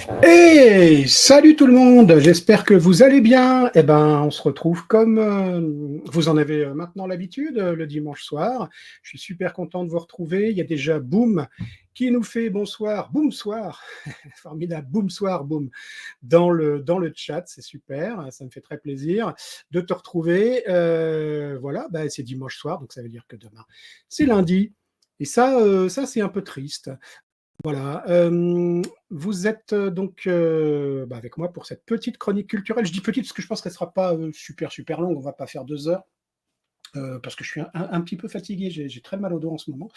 Hey, salut tout le monde, j'espère que vous allez bien. Eh ben, on se retrouve comme vous en avez maintenant l'habitude, le dimanche soir. Je suis super content de vous retrouver. Il y a déjà Boom qui nous fait bonsoir, Boom soir, formidable, Boom soir, Boom, dans le chat, c'est super, ça me fait très plaisir de te retrouver. Voilà, bah, c'est dimanche soir, donc ça veut dire que demain, c'est lundi. Et ça c'est un peu triste. Voilà, vous êtes donc bah, avec moi pour cette petite chronique culturelle. Je dis petite parce que je pense qu'elle ne sera pas super, super longue. On ne va pas faire 2 heures parce que je suis un petit peu fatigué. J'ai très mal au dos en ce moment.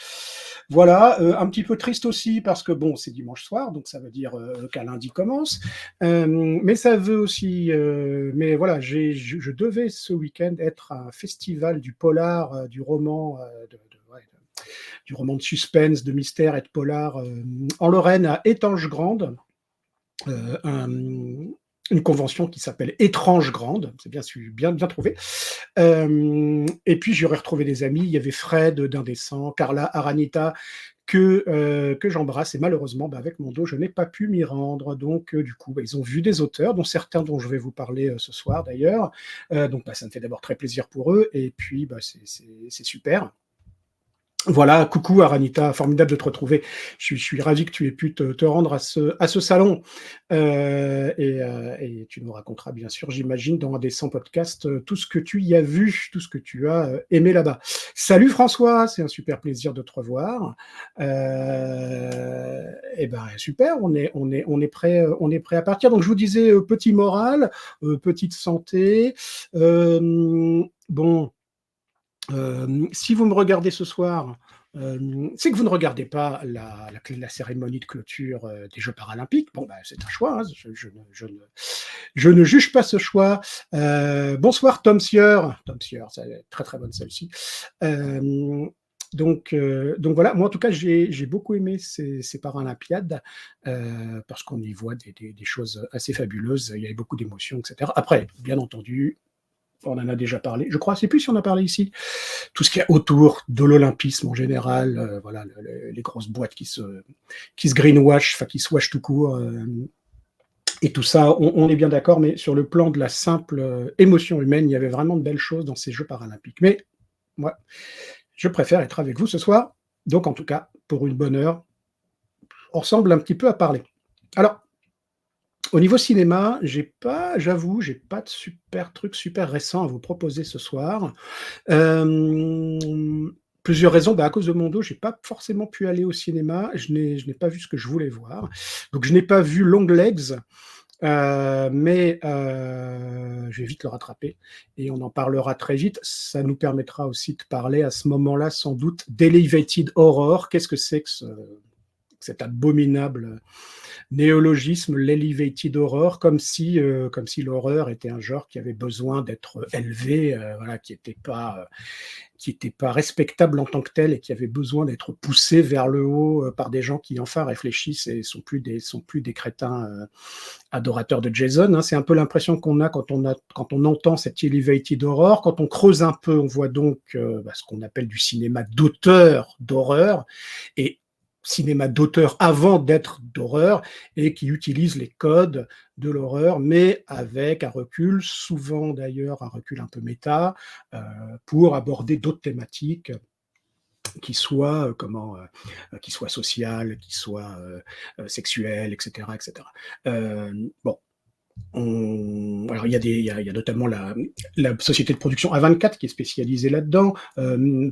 Voilà, un petit peu triste aussi parce que bon, c'est dimanche soir, donc ça veut dire qu'un lundi commence. Mais ça veut aussi. Mais voilà, je devais ce week-end être à un festival du polar, du roman, ouais, du roman de suspense, de mystère et de polar en Lorraine, à Étanges-Grande, une convention qui s'appelle Étrange Grande, c'est bien trouvé. Et puis j'aurais retrouvé des amis, il y avait Fred d'Indécent, Carla Aranita, que j'embrasse, et malheureusement, bah, avec mon dos, je n'ai pas pu m'y rendre. Donc, du coup, bah, ils ont vu des auteurs, dont certains dont je vais vous parler ce soir d'ailleurs. Donc, bah, ça me fait d'abord très plaisir pour eux, et puis bah, c'est super. Voilà, coucou Aranita, formidable de te retrouver. Je suis ravi que tu aies pu te rendre à ce salon. Et tu nous raconteras bien sûr, j'imagine, dans un des 100 podcasts, tout ce que tu y as vu, tout ce que tu as aimé là-bas. Salut François, c'est un super plaisir de te revoir. Et ben super, on est prêt à partir. Donc je vous disais, petit moral, petite santé. Bon. Si vous me regardez ce soir, c'est que vous ne regardez pas la cérémonie de clôture des Jeux paralympiques. Bon, bah, c'est un choix, hein, je ne juge pas ce choix. Bonsoir Tom Sieur. Tom Sieur, c'est très très bonne celle-ci. Euh, donc voilà, moi en tout cas j'ai beaucoup aimé ces Paralympiades parce qu'on y voit des choses assez fabuleuses, il y avait beaucoup d'émotions, etc. Après, bien entendu, on en a déjà parlé, je crois, je ne sais plus si on en a parlé ici, tout ce qu'il y a autour de l'olympisme en général, voilà, les grosses boîtes qui se greenwash, enfin qui se wash tout court, et tout ça, on est bien d'accord, mais sur le plan de la simple émotion humaine, il y avait vraiment de belles choses dans ces Jeux paralympiques. Mais moi, je préfère être avec vous ce soir, donc en tout cas, pour une bonne heure, on ressemble un petit peu à parler. Alors, au niveau cinéma, j'avoue, j'ai pas de super truc super récent à vous proposer ce soir. Euh, Plusieurs raisons. Bah, à cause de mon dos, j'ai pas forcément pu aller au cinéma. Je n'ai pas vu ce que je voulais voir. Donc, je n'ai pas vu Long Legs, mais je vais vite le rattraper et on en parlera très vite. Ça nous permettra aussi de parler à ce moment-là, sans doute, d'Elevated Horror. Qu'est-ce que c'est que cet abominable néologisme, l'elevated horror, comme si l'horreur était un genre qui avait besoin d'être élevé, voilà, qui était pas respectable en tant que tel et qui avait besoin d'être poussé vers le haut par des gens qui enfin réfléchissent et sont plus des crétins adorateurs de Jason. Hein. C'est un peu l'impression qu'on a quand on entend cette elevated horror. Quand on creuse un peu, on voit donc ce qu'on appelle du cinéma d'auteur d'horreur. Et cinéma d'auteur avant d'être d'horreur et qui utilise les codes de l'horreur, mais avec un recul, souvent d'ailleurs un recul un peu méta, pour aborder d'autres thématiques qui soient sociales, qui soient sexuelles, etc., etc. Bon, alors il y a notamment la société de production A24 qui est spécialisée là-dedans.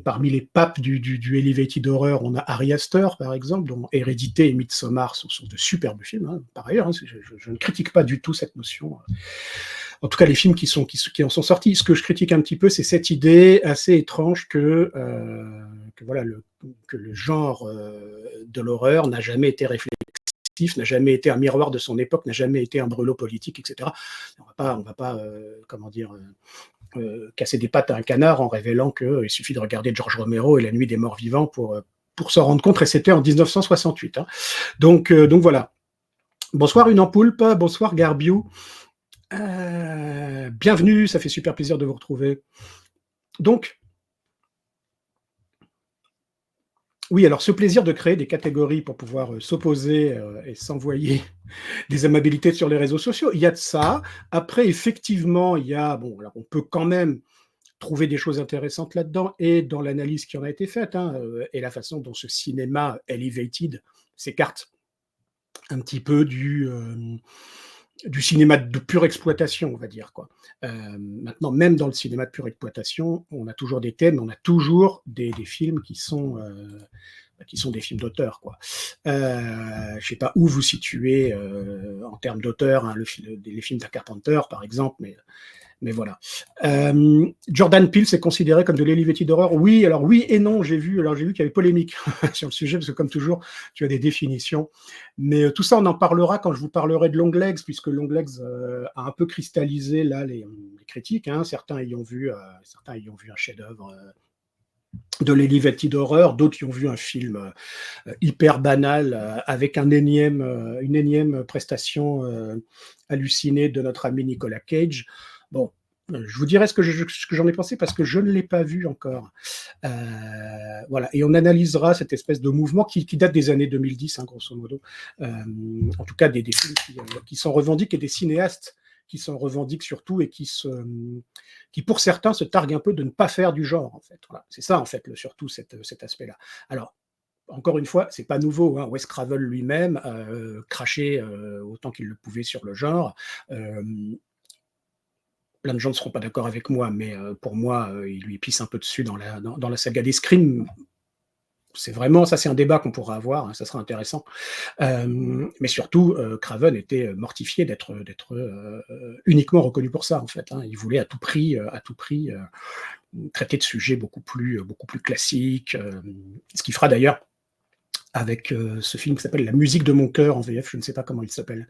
Parmi les papes du Elevated Horror, on a Ari Aster, par exemple, dont Hérédité et Midsommar sont de superbes films, hein, par ailleurs. Hein, je ne critique pas du tout cette notion. En tout cas, les films qui en sont sortis. Ce que je critique un petit peu, c'est cette idée assez étrange que le genre de l'horreur n'a jamais été réflexif, n'a jamais été un miroir de son époque, n'a jamais été un brûlot politique, etc. On va pas comment dire, casser des pattes à un canard en révélant qu'il suffit de regarder George Romero et La Nuit des Morts Vivants pour s'en rendre compte, et c'était en 1968. Hein. Donc voilà. Bonsoir Une Ampoulpe, bonsoir Garbiou. Bienvenue, ça fait super plaisir de vous retrouver. Donc, Oui, alors ce plaisir de créer des catégories pour pouvoir, s'opposer, et s'envoyer des amabilités sur les réseaux sociaux, il y a de ça. Après effectivement, il y a bon, alors on peut quand même trouver des choses intéressantes là-dedans et dans l'analyse qui en a été faite, hein, et la façon dont ce cinéma elevated s'écarte un petit peu du cinéma de pure exploitation, on va dire, quoi. Maintenant, même dans le cinéma de pure exploitation, on a toujours des thèmes, on a toujours des films qui sont des films d'auteur, quoi. Je sais pas où vous situez, en termes d'auteur, hein, les films d'un Carpenter, par exemple, mais voilà. Jordan Peele, c'est considéré comme de l'elevated horror. Oui, alors oui et non. J'ai vu qu'il y avait polémique sur le sujet parce que comme toujours, tu as des définitions. Mais tout ça, on en parlera quand je vous parlerai de Longlegs, puisque Longlegs a un peu cristallisé là les critiques. Hein. Certains ayant vu un chef-d'œuvre de l'elevated horror, d'autres y ont vu un film hyper banal avec une énième prestation hallucinée de notre ami Nicolas Cage. Bon, je vous dirai ce que j'en ai pensé parce que je ne l'ai pas vu encore. Voilà, et on analysera cette espèce de mouvement qui date des années 2010, hein, grosso modo. En tout cas, des films qui s'en revendiquent et des cinéastes qui s'en revendiquent surtout et qui pour certains se targuent un peu de ne pas faire du genre, en fait. Voilà, c'est ça, en fait, surtout cet aspect-là. Alors, encore une fois, c'est pas nouveau. Hein. Wes Craven lui-même crachait autant qu'il le pouvait sur le genre. Euh, Plein de gens ne seront pas d'accord avec moi, mais pour moi, il lui pisse un peu dessus dans la saga des Scream. C'est vraiment, ça c'est un débat qu'on pourra avoir, hein, ça sera intéressant. Mais surtout, Craven était mortifié d'être uniquement reconnu pour ça, en fait. Hein. Il voulait à tout prix traiter de sujets beaucoup plus classiques, ce qui fera d'ailleurs avec ce film qui s'appelle La musique de mon cœur en VF, je ne sais pas comment il s'appelle,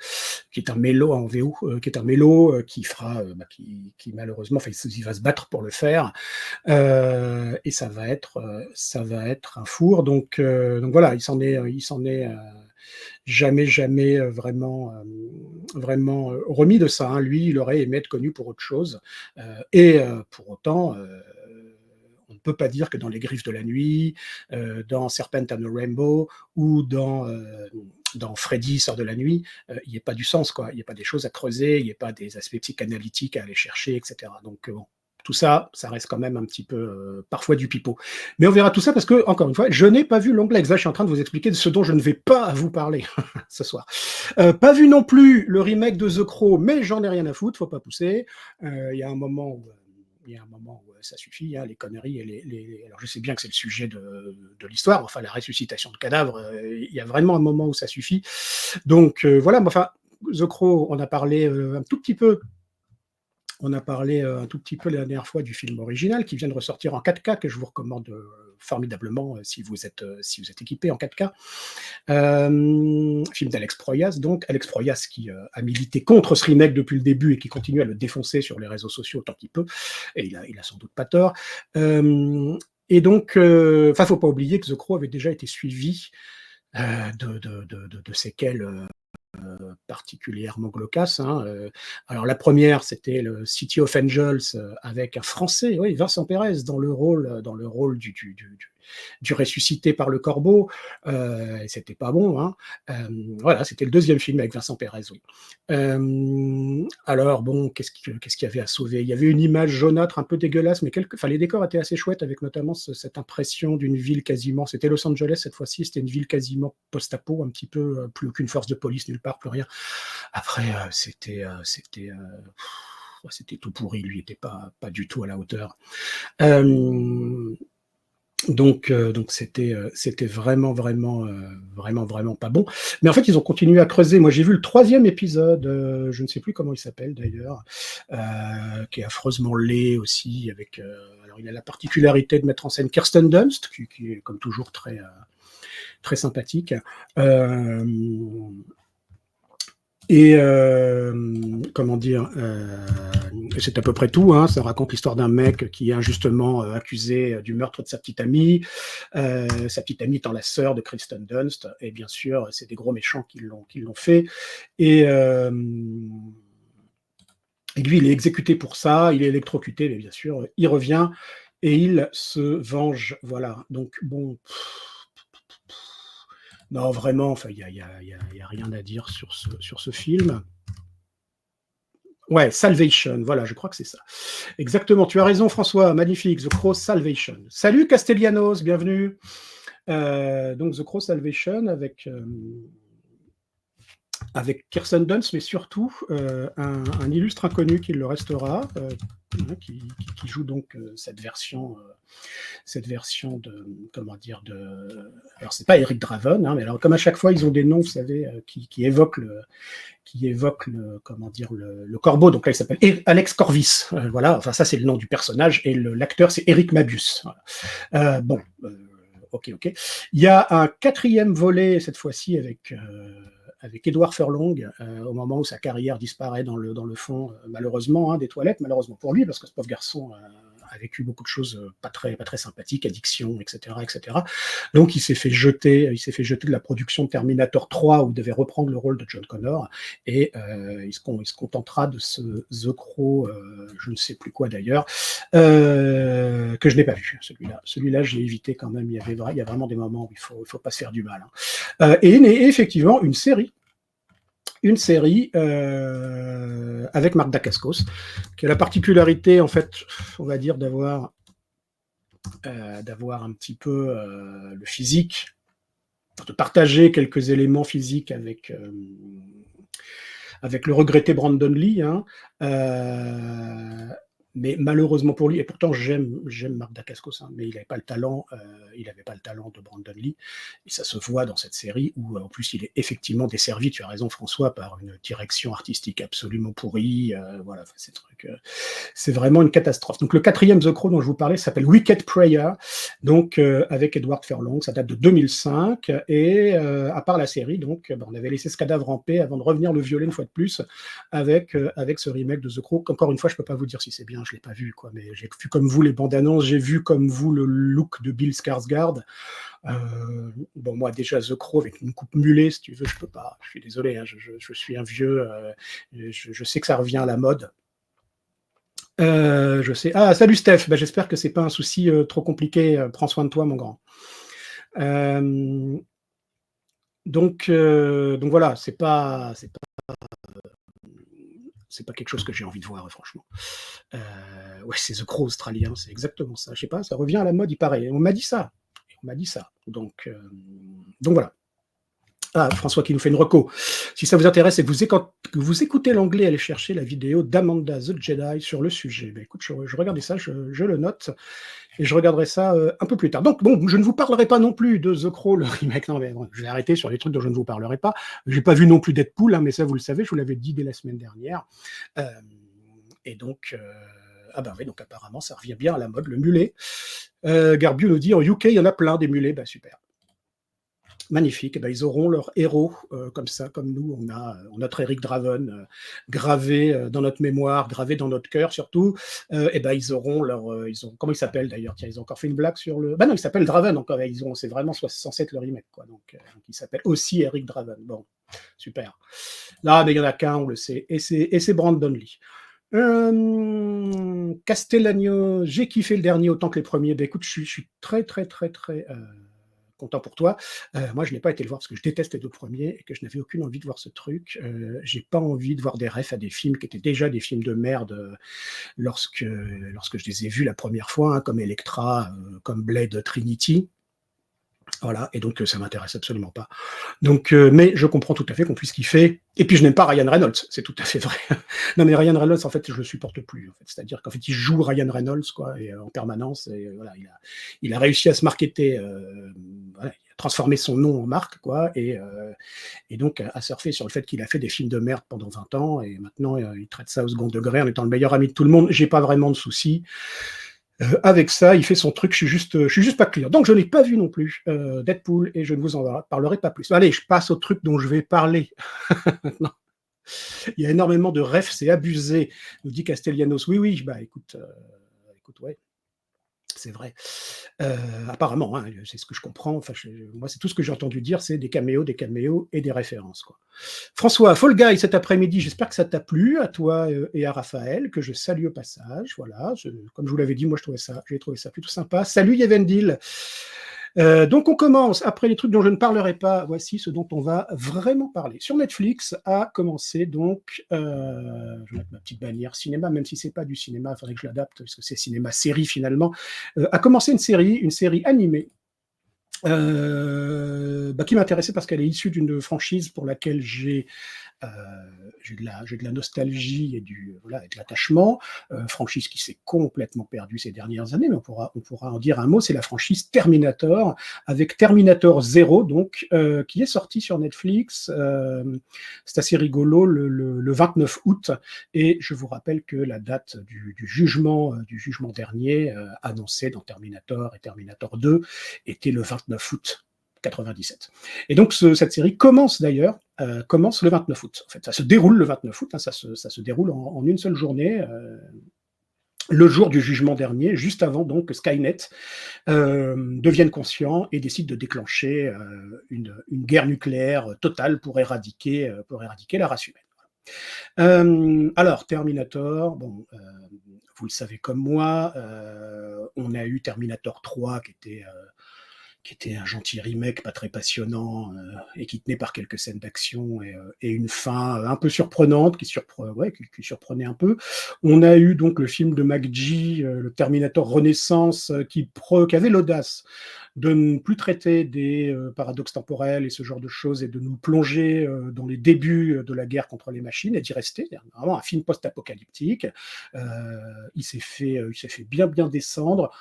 qui est un mélo en VO, qui est un mélo qui fera, qui malheureusement, enfin, il va se battre pour le faire, et ça va être un four. Donc voilà, il s'en est jamais vraiment remis de ça. Hein. Lui, il aurait aimé être connu pour autre chose, et pour autant. On ne peut pas dire que dans Les Griffes de la Nuit, dans Serpent and a Rainbow ou dans Freddy sort de la nuit, il n'y ait pas du sens, quoi. Il n'y a pas des choses à creuser, il n'y a pas des aspects psychanalytiques à aller chercher, etc. Donc bon, tout ça, ça reste quand même un petit peu parfois du pipeau. Mais on verra tout ça parce que, encore une fois, je n'ai pas vu Longlegs. Là, je suis en train de vous expliquer de ce dont je ne vais pas vous parler ce soir. Pas vu non plus le remake de The Crow, mais j'en ai rien à foutre, faut pas pousser. Il y a un moment où ça suffit, hein, les conneries. Alors je sais bien que c'est le sujet de l'histoire, enfin la ressuscitation de cadavres, il y a vraiment un moment où ça suffit. Donc voilà, enfin, The Crow, on a parlé un tout petit peu la dernière fois du film original qui vient de ressortir en 4K, que je vous recommande formidablement si vous êtes équipé en 4K. Film d'Alex Proyas, donc Alex Proyas qui a milité contre ce remake depuis le début et qui continue à le défoncer sur les réseaux sociaux autant qu'il peut, et il a sans doute pas tort. Et donc, faut pas oublier que The Crow avait déjà été suivi de séquelles particulièrement glauques. Hein. Alors la première, c'était le City of Angels avec un Français, oui, Vincent Pérez, dans le rôle du ressuscité par le corbeau. Et c'était pas bon. Hein. Voilà, c'était le deuxième film avec Vincent Pérez, oui. Alors bon, qu'est-ce qu'il y avait à sauver? Il y avait une image jaunâtre un peu dégueulasse, mais les décors étaient assez chouettes, avec notamment cette impression d'une ville quasiment. C'était Los Angeles cette fois-ci, c'était une ville quasiment post-apo, un petit peu, plus aucune force de police nulle part, plus rien. Après, c'était tout pourri, lui était pas du tout à la hauteur. Donc c'était vraiment pas bon. Mais en fait, ils ont continué à creuser. Moi, j'ai vu le troisième épisode, je ne sais plus comment il s'appelle d'ailleurs, qui est affreusement laid aussi. Alors, il a la particularité de mettre en scène Kirsten Dunst, qui est comme toujours très sympathique. Et comment dire, c'est à peu près tout. Hein. Ça raconte l'histoire d'un mec qui est injustement accusé du meurtre de sa petite amie. Sa petite amie étant la sœur de Kristen Dunst. Et bien sûr, c'est des gros méchants qui l'ont fait. Et lui, il est exécuté pour ça. Il est électrocuté, mais bien sûr, il revient et il se venge. Voilà. Donc bon. Non, vraiment, enfin, y a rien à dire sur ce film. Ouais, Salvation, voilà, je crois que c'est ça. Exactement, tu as raison, François, magnifique, The Crow Salvation. Salut Castellanos, bienvenue. Donc The Crow Salvation avec Kirsten Dunst, mais surtout un illustre inconnu qui le restera, qui joue donc cette version de, comment dire, alors c'est pas Eric Draven, hein, mais alors comme à chaque fois ils ont des noms, vous savez, qui évoque comment dire, le corbeau. Donc là, il s'appelle Alex Corvis. Voilà, enfin ça c'est le nom du personnage et l'acteur c'est Eric Mabius. Voilà. Bon, ok. Il y a un quatrième volet cette fois-ci avec Edward Furlong, au moment où sa carrière disparaît dans le fond, malheureusement, hein, des toilettes, malheureusement pour lui, parce que ce pauvre garçon a vécu beaucoup de choses pas très sympathiques, addiction, etc. Donc il s'est fait jeter de la production de Terminator 3 où il devait reprendre le rôle de John Connor, et il se contentera de ce The Crow, je ne sais plus quoi d'ailleurs, que je n'ai pas vu, celui-là j'ai évité quand même. Il y a vraiment des moments où il faut pas se faire du mal, hein. Et effectivement une série avec Marc Dacascos, qui a la particularité, en fait, on va dire, d'avoir un petit peu le physique, de partager quelques éléments physiques avec le regretté Brandon Lee, hein, mais malheureusement pour lui, et pourtant j'aime Marc Dacascos, hein, mais il n'avait pas le talent de Brandon Lee, et ça se voit dans cette série où en plus il est effectivement desservi, tu as raison François, par une direction artistique absolument pourrie, voilà, c'est vraiment une catastrophe. Donc le quatrième The Crow dont je vous parlais s'appelle Wicked Prayer, donc avec Edward Furlong, ça date de 2005, et à part la série, donc on avait laissé ce cadavre en paix avant de revenir le violer une fois de plus avec ce remake de The Crow. Encore une fois, je peux pas vous dire si c'est bien, je l'ai pas vu, quoi, mais j'ai vu comme vous les bandes annonces, j'ai vu comme vous le look de Bill Skarsgård. Bon, moi déjà The Crow avec une coupe mulet, si tu veux, je peux pas, je suis désolé, hein, je suis un vieux, je sais que ça revient à la mode. Je sais. Ah, salut Steph, bah, j'espère que c'est pas un souci trop compliqué, prends soin de toi mon grand. Donc voilà, c'est pas quelque chose que j'ai envie de voir, franchement. Ouais, c'est The Crow australien, c'est exactement ça. Je sais pas, ça revient à la mode, il paraît. On m'a dit ça. Donc voilà. Ah, François qui nous fait une reco. Si ça vous intéresse et que vous écoutez l'anglais, allez chercher la vidéo d'Amanda the Jedi sur le sujet. Ben, écoute, je regardais ça, je le note, et je regarderai ça un peu plus tard. Donc, bon, je ne vous parlerai pas non plus de The Crow, le remake. Non, mais bon, je vais arrêter sur les trucs dont je ne vous parlerai pas. J'ai pas vu non plus Deadpool, hein, mais ça, vous le savez, je vous l'avais dit dès la semaine dernière. Et donc, ah ben oui, donc apparemment, ça revient bien à la mode, le mulet. Garbieu nous dit, en UK, il y en a plein des mulets. Ben, super. Magnifique, et ben, ils auront leur héros comme ça, comme nous, on a notre Eric Draven gravé dans notre mémoire, gravé dans notre cœur surtout, et ben ils auront comment il s'appelle d'ailleurs, tiens, ils ont encore fait une blague sur le... Non, il s'appelle Draven encore, c'est vraiment censé être le remake, quoi, donc il s'appelle aussi Eric Draven, bon, super. Là, mais il y en a qu'un, on le sait, et c'est Brandon Lee. Castellano, j'ai kiffé le dernier autant que les premiers, ben écoute, je suis très content pour toi. Moi, je n'ai pas été le voir parce que je déteste les deux premiers et que je n'avais aucune envie de voir ce truc. J'ai pas envie de voir des refs à des films qui étaient déjà des films de merde lorsque je les ai vus la première fois, hein, comme Electra, comme Blade Trinity. Voilà, et donc ça m'intéresse absolument pas. Donc, mais je comprends tout à fait qu'on puisse kiffer. Et puis je n'aime pas Ryan Reynolds, c'est tout à fait vrai. Non mais Ryan Reynolds, en fait, je le supporte plus. En fait. C'est-à-dire qu'en fait, il joue Ryan Reynolds quoi, et, en permanence. Et voilà, il a réussi à se marketer, voilà, il a transformé son nom en marque, quoi, et donc à surfer sur le fait qu'il a fait des films de merde pendant 20 ans, et maintenant il traite ça au second degré en étant le meilleur ami de tout le monde. J'ai pas vraiment de soucis. Avec ça, il fait son truc, je suis juste pas clair. Donc je n'ai pas vu non plus Deadpool et je ne vous en parlerai pas plus. Allez, je passe au truc dont je vais parler. Non. Il y a énormément de refs, c'est abusé, nous dit Castellanos. Oui, bah écoute, ouais. C'est vrai. Apparemment, hein, c'est ce que je comprends. Enfin, moi, c'est tout ce que j'ai entendu dire, c'est des caméos et des références. Quoi. François, Fall Guy cet après-midi, j'espère que ça t'a plu, à toi et à Raphaël, que je salue au passage. Voilà, comme je vous l'avais dit, moi, j'ai trouvé ça plutôt sympa. Salut Yevendil. Donc on commence, après les trucs dont je ne parlerai pas, voici ce dont on va vraiment parler. Sur Netflix a commencé donc, je vais mettre ma petite bannière cinéma, même si c'est pas du cinéma, il faudrait que je l'adapte, parce que c'est cinéma-série finalement, a commencé une série animée, qui m'intéressait parce qu'elle est issue d'une franchise pour laquelle euh, j'ai de la nostalgie et voilà, et de l'attachement. Franchise qui s'est complètement perdue ces dernières années, mais on pourra en dire un mot. C'est la franchise Terminator, avec Terminator 0, donc, qui est sorti sur Netflix. C'est assez rigolo, le 29 août. Et je vous rappelle que la date du jugement dernier, annoncé dans Terminator et Terminator 2, était le 29 août 97. Et donc cette série commence d'ailleurs, commence le 29 août. En fait, ça se déroule le 29 août, hein, ça se déroule en une seule journée, le jour du jugement dernier, juste avant donc que Skynet devienne conscient et décide de déclencher une guerre nucléaire totale pour éradiquer la race humaine. Alors, Terminator, bon, vous le savez comme moi, on a eu Terminator 3 qui était un gentil remake, pas très passionnant, et qui tenait par quelques scènes d'action et une fin un peu surprenante, qui surprenait un peu. On a eu donc le film de McG, le Terminator Renaissance, qui avait l'audace de ne plus traiter des paradoxes temporels et ce genre de choses, et de nous plonger dans les débuts de la guerre contre les machines, et d'y rester. Vraiment un film post-apocalyptique. Il s'est fait bien descendre.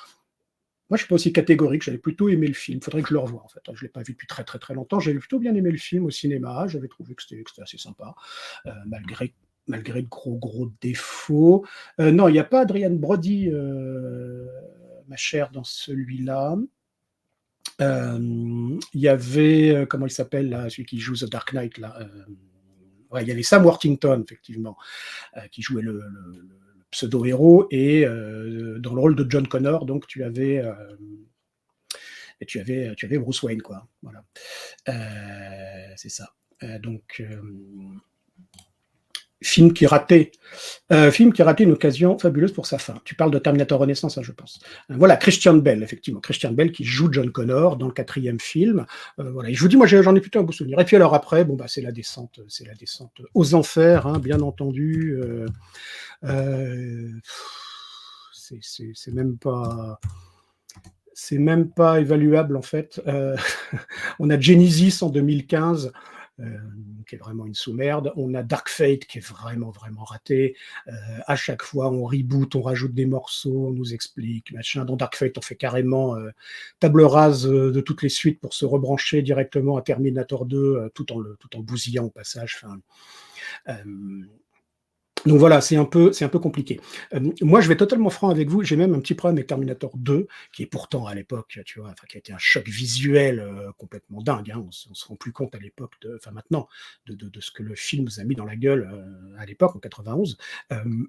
Moi, je suis pas aussi catégorique, j'avais plutôt aimé le film. Il faudrait que je le revoie, en fait. Je l'ai pas vu depuis très très très longtemps. J'avais plutôt bien aimé le film au cinéma. J'avais trouvé que c'était assez sympa, malgré de gros défauts. Non, il n'y a pas Adrian Brody, ma chère, dans celui-là. Il y avait, comment il s'appelle, là, celui qui joue The Dark Knight, là. Ouais, il y avait Sam Worthington, effectivement, qui jouait le pseudo-héros, et dans le rôle de John Connor, donc tu avais Bruce Wayne, quoi. Voilà. C'est ça. Donc, film qui ratait une occasion fabuleuse pour sa fin. Tu parles de Terminator Renaissance, hein, je pense. Voilà, Christian Bale, effectivement. Christian Bale qui joue John Connor dans le 4e film. Voilà. Et je vous dis, moi, j'en ai plutôt un beau souvenir. Et puis alors après, bon, c'est la descente aux enfers, hein, bien entendu. C'est même pas évaluable, en fait. On a Genesis en 2015, qui est vraiment une sous-merde. On a Dark Fate qui est vraiment raté. À chaque fois, on reboot, on rajoute des morceaux, on nous explique, machin. Dans Dark Fate, on fait carrément table rase de toutes les suites pour se rebrancher directement à Terminator 2, tout en bousillant au passage. Enfin, donc voilà, c'est un peu compliqué. Moi, je vais totalement franc avec vous. J'ai même un petit problème avec Terminator 2, qui est pourtant à l'époque, tu vois, qui a été un choc visuel complètement dingue. Hein. On se rend plus compte à l'époque, maintenant, de ce que le film nous a mis dans la gueule à l'époque, en 91.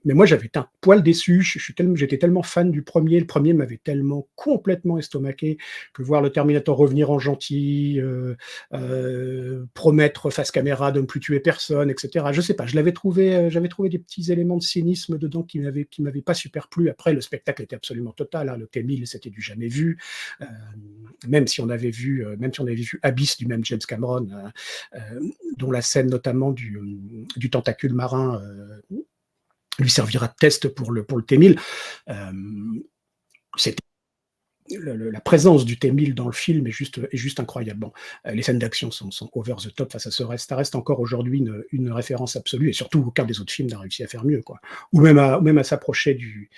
Mais moi, j'avais été un poil déçu. J'étais tellement fan du premier. Le premier m'avait tellement complètement estomaqué que voir le Terminator revenir en gentil, promettre face caméra de ne plus tuer personne, etc. Je sais pas. J'avais trouvé des petits éléments de cynisme dedans qui m'avaient pas super plu. Après, le spectacle était absolument total, hein. Le T-1000, c'était du jamais vu. Même si on avait vu Abyss du même James Cameron, dont la scène notamment du tentacule marin lui servira de test pour le T-1000. C'était la présence du T-1000 dans le film est juste incroyable. Bon, les scènes d'action sont over the top. Enfin, ça reste encore aujourd'hui une référence absolue, et surtout aucun des autres films n'a réussi à faire mieux, quoi. Ou même à s'approcher du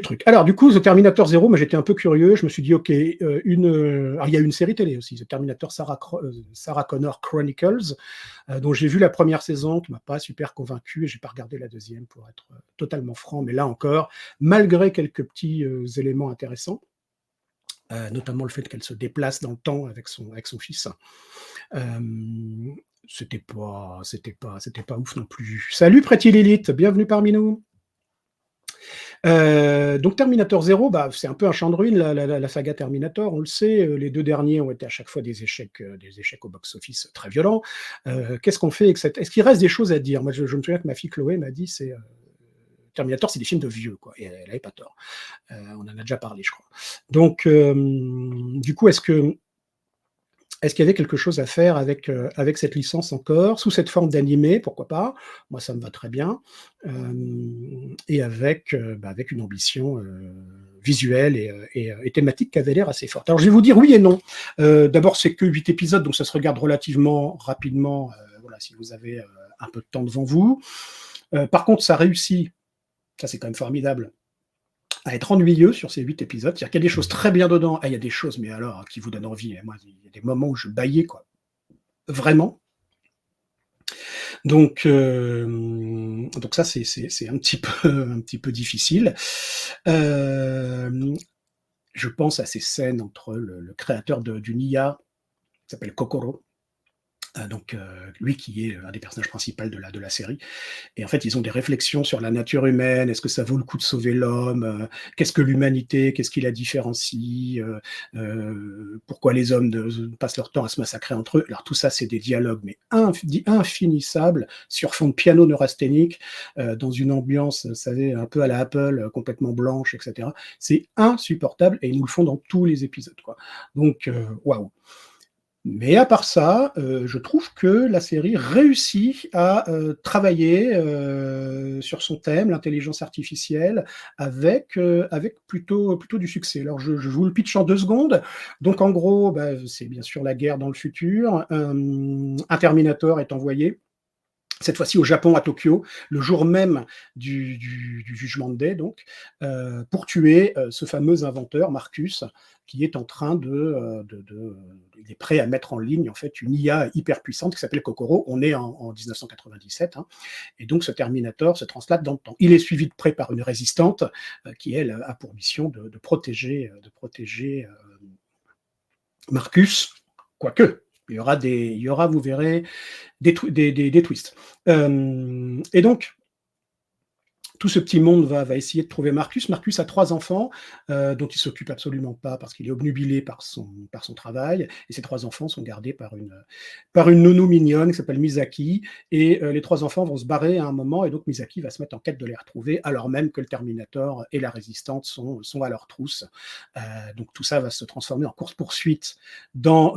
truc. Alors du coup, The Terminator 0, moi j'étais un peu curieux. Je me suis dit, ok, alors il y a une série télé aussi, The Terminator Sarah Connor Chronicles, dont j'ai vu la première saison, qui m'a pas super convaincu, et j'ai pas regardé la deuxième, pour être totalement franc. Mais là encore, malgré quelques petits éléments intéressants, notamment le fait qu'elle se déplace dans le temps avec son fils. C'était pas ouf non plus. Salut Pretty Lilith, bienvenue parmi nous. Donc Terminator 0, c'est un peu un champ de ruines, la saga Terminator, on le sait. Les deux derniers ont été à chaque fois des échecs au box-office très violents. Qu'est-ce qu'on fait avec cette... Est-ce qu'il reste des choses à dire? Moi, je me souviens que ma fille Chloé m'a dit, Terminator, c'est des films de vieux, quoi. Et elle n'avait pas tort. On en a déjà parlé, je crois. Donc, du coup, est-ce que est-ce qu'il y avait quelque chose à faire avec cette licence encore, sous cette forme d'animé, pourquoi pas? Moi, ça me va très bien, et avec une ambition, visuelle et thématique qui avait l'air assez forte. Alors je vais vous dire oui et non. D'abord, c'est que 8 épisodes, donc ça se regarde relativement rapidement, voilà, si vous avez, un peu de temps devant vous. Par contre, ça réussit, ça c'est quand même formidable, à être ennuyeux sur ces 8 épisodes. C'est-à-dire qu'il y a des choses très bien dedans. Ah, il y a des choses, mais alors, qui vous donnent envie. Moi, il y a des moments où je bâillais, quoi. Vraiment. Donc ça, c'est un petit peu, un petit peu difficile. Euh, je pense à ces scènes entre le créateur d'une IA, qui s'appelle Kokoro, lui qui est un des personnages principaux de la série. Et en fait, ils ont des réflexions sur la nature humaine. Est-ce que ça vaut le coup de sauver l'homme? Qu'est-ce que l'humanité? Qu'est-ce qui la différencie? Pourquoi les hommes passent leur temps à se massacrer entre eux? Alors tout ça, c'est des dialogues, mais infinissables, sur fond de piano neurasthénique, dans une ambiance, vous savez, un peu à la Apple, complètement blanche, etc. C'est insupportable, et ils nous le font dans tous les épisodes, quoi. Donc, waouh. Mais à part ça, je trouve que la série réussit à, travailler, sur son thème, l'intelligence artificielle, avec plutôt du succès. Alors je vous le pitch en 2 secondes. Donc en gros, c'est bien sûr la guerre dans le futur. Un Terminator est envoyé, cette fois-ci au Japon, à Tokyo, le jour même du Jugement Day, donc, pour tuer ce fameux inventeur, Marcus, qui est en train il est prêt à mettre en ligne en fait une IA hyper puissante qui s'appelle Kokoro. On est en 1997, hein, et donc ce Terminator se translate dans le temps. Il est suivi de près par une résistante qui, elle, a pour mission de protéger Marcus, quoique. Il y aura, vous verrez, des twists. Et donc, tout ce petit monde va essayer de trouver Marcus. Marcus a 3 enfants, dont il s'occupe absolument pas parce qu'il est obnubilé par son travail. Et ces 3 enfants sont gardés par une nounou mignonne qui s'appelle Misaki. Et les 3 enfants vont se barrer à un moment, et donc Misaki va se mettre en quête de les retrouver, alors même que le Terminator et la Résistante sont à leur trousse. Donc tout ça va se transformer en course-poursuite dans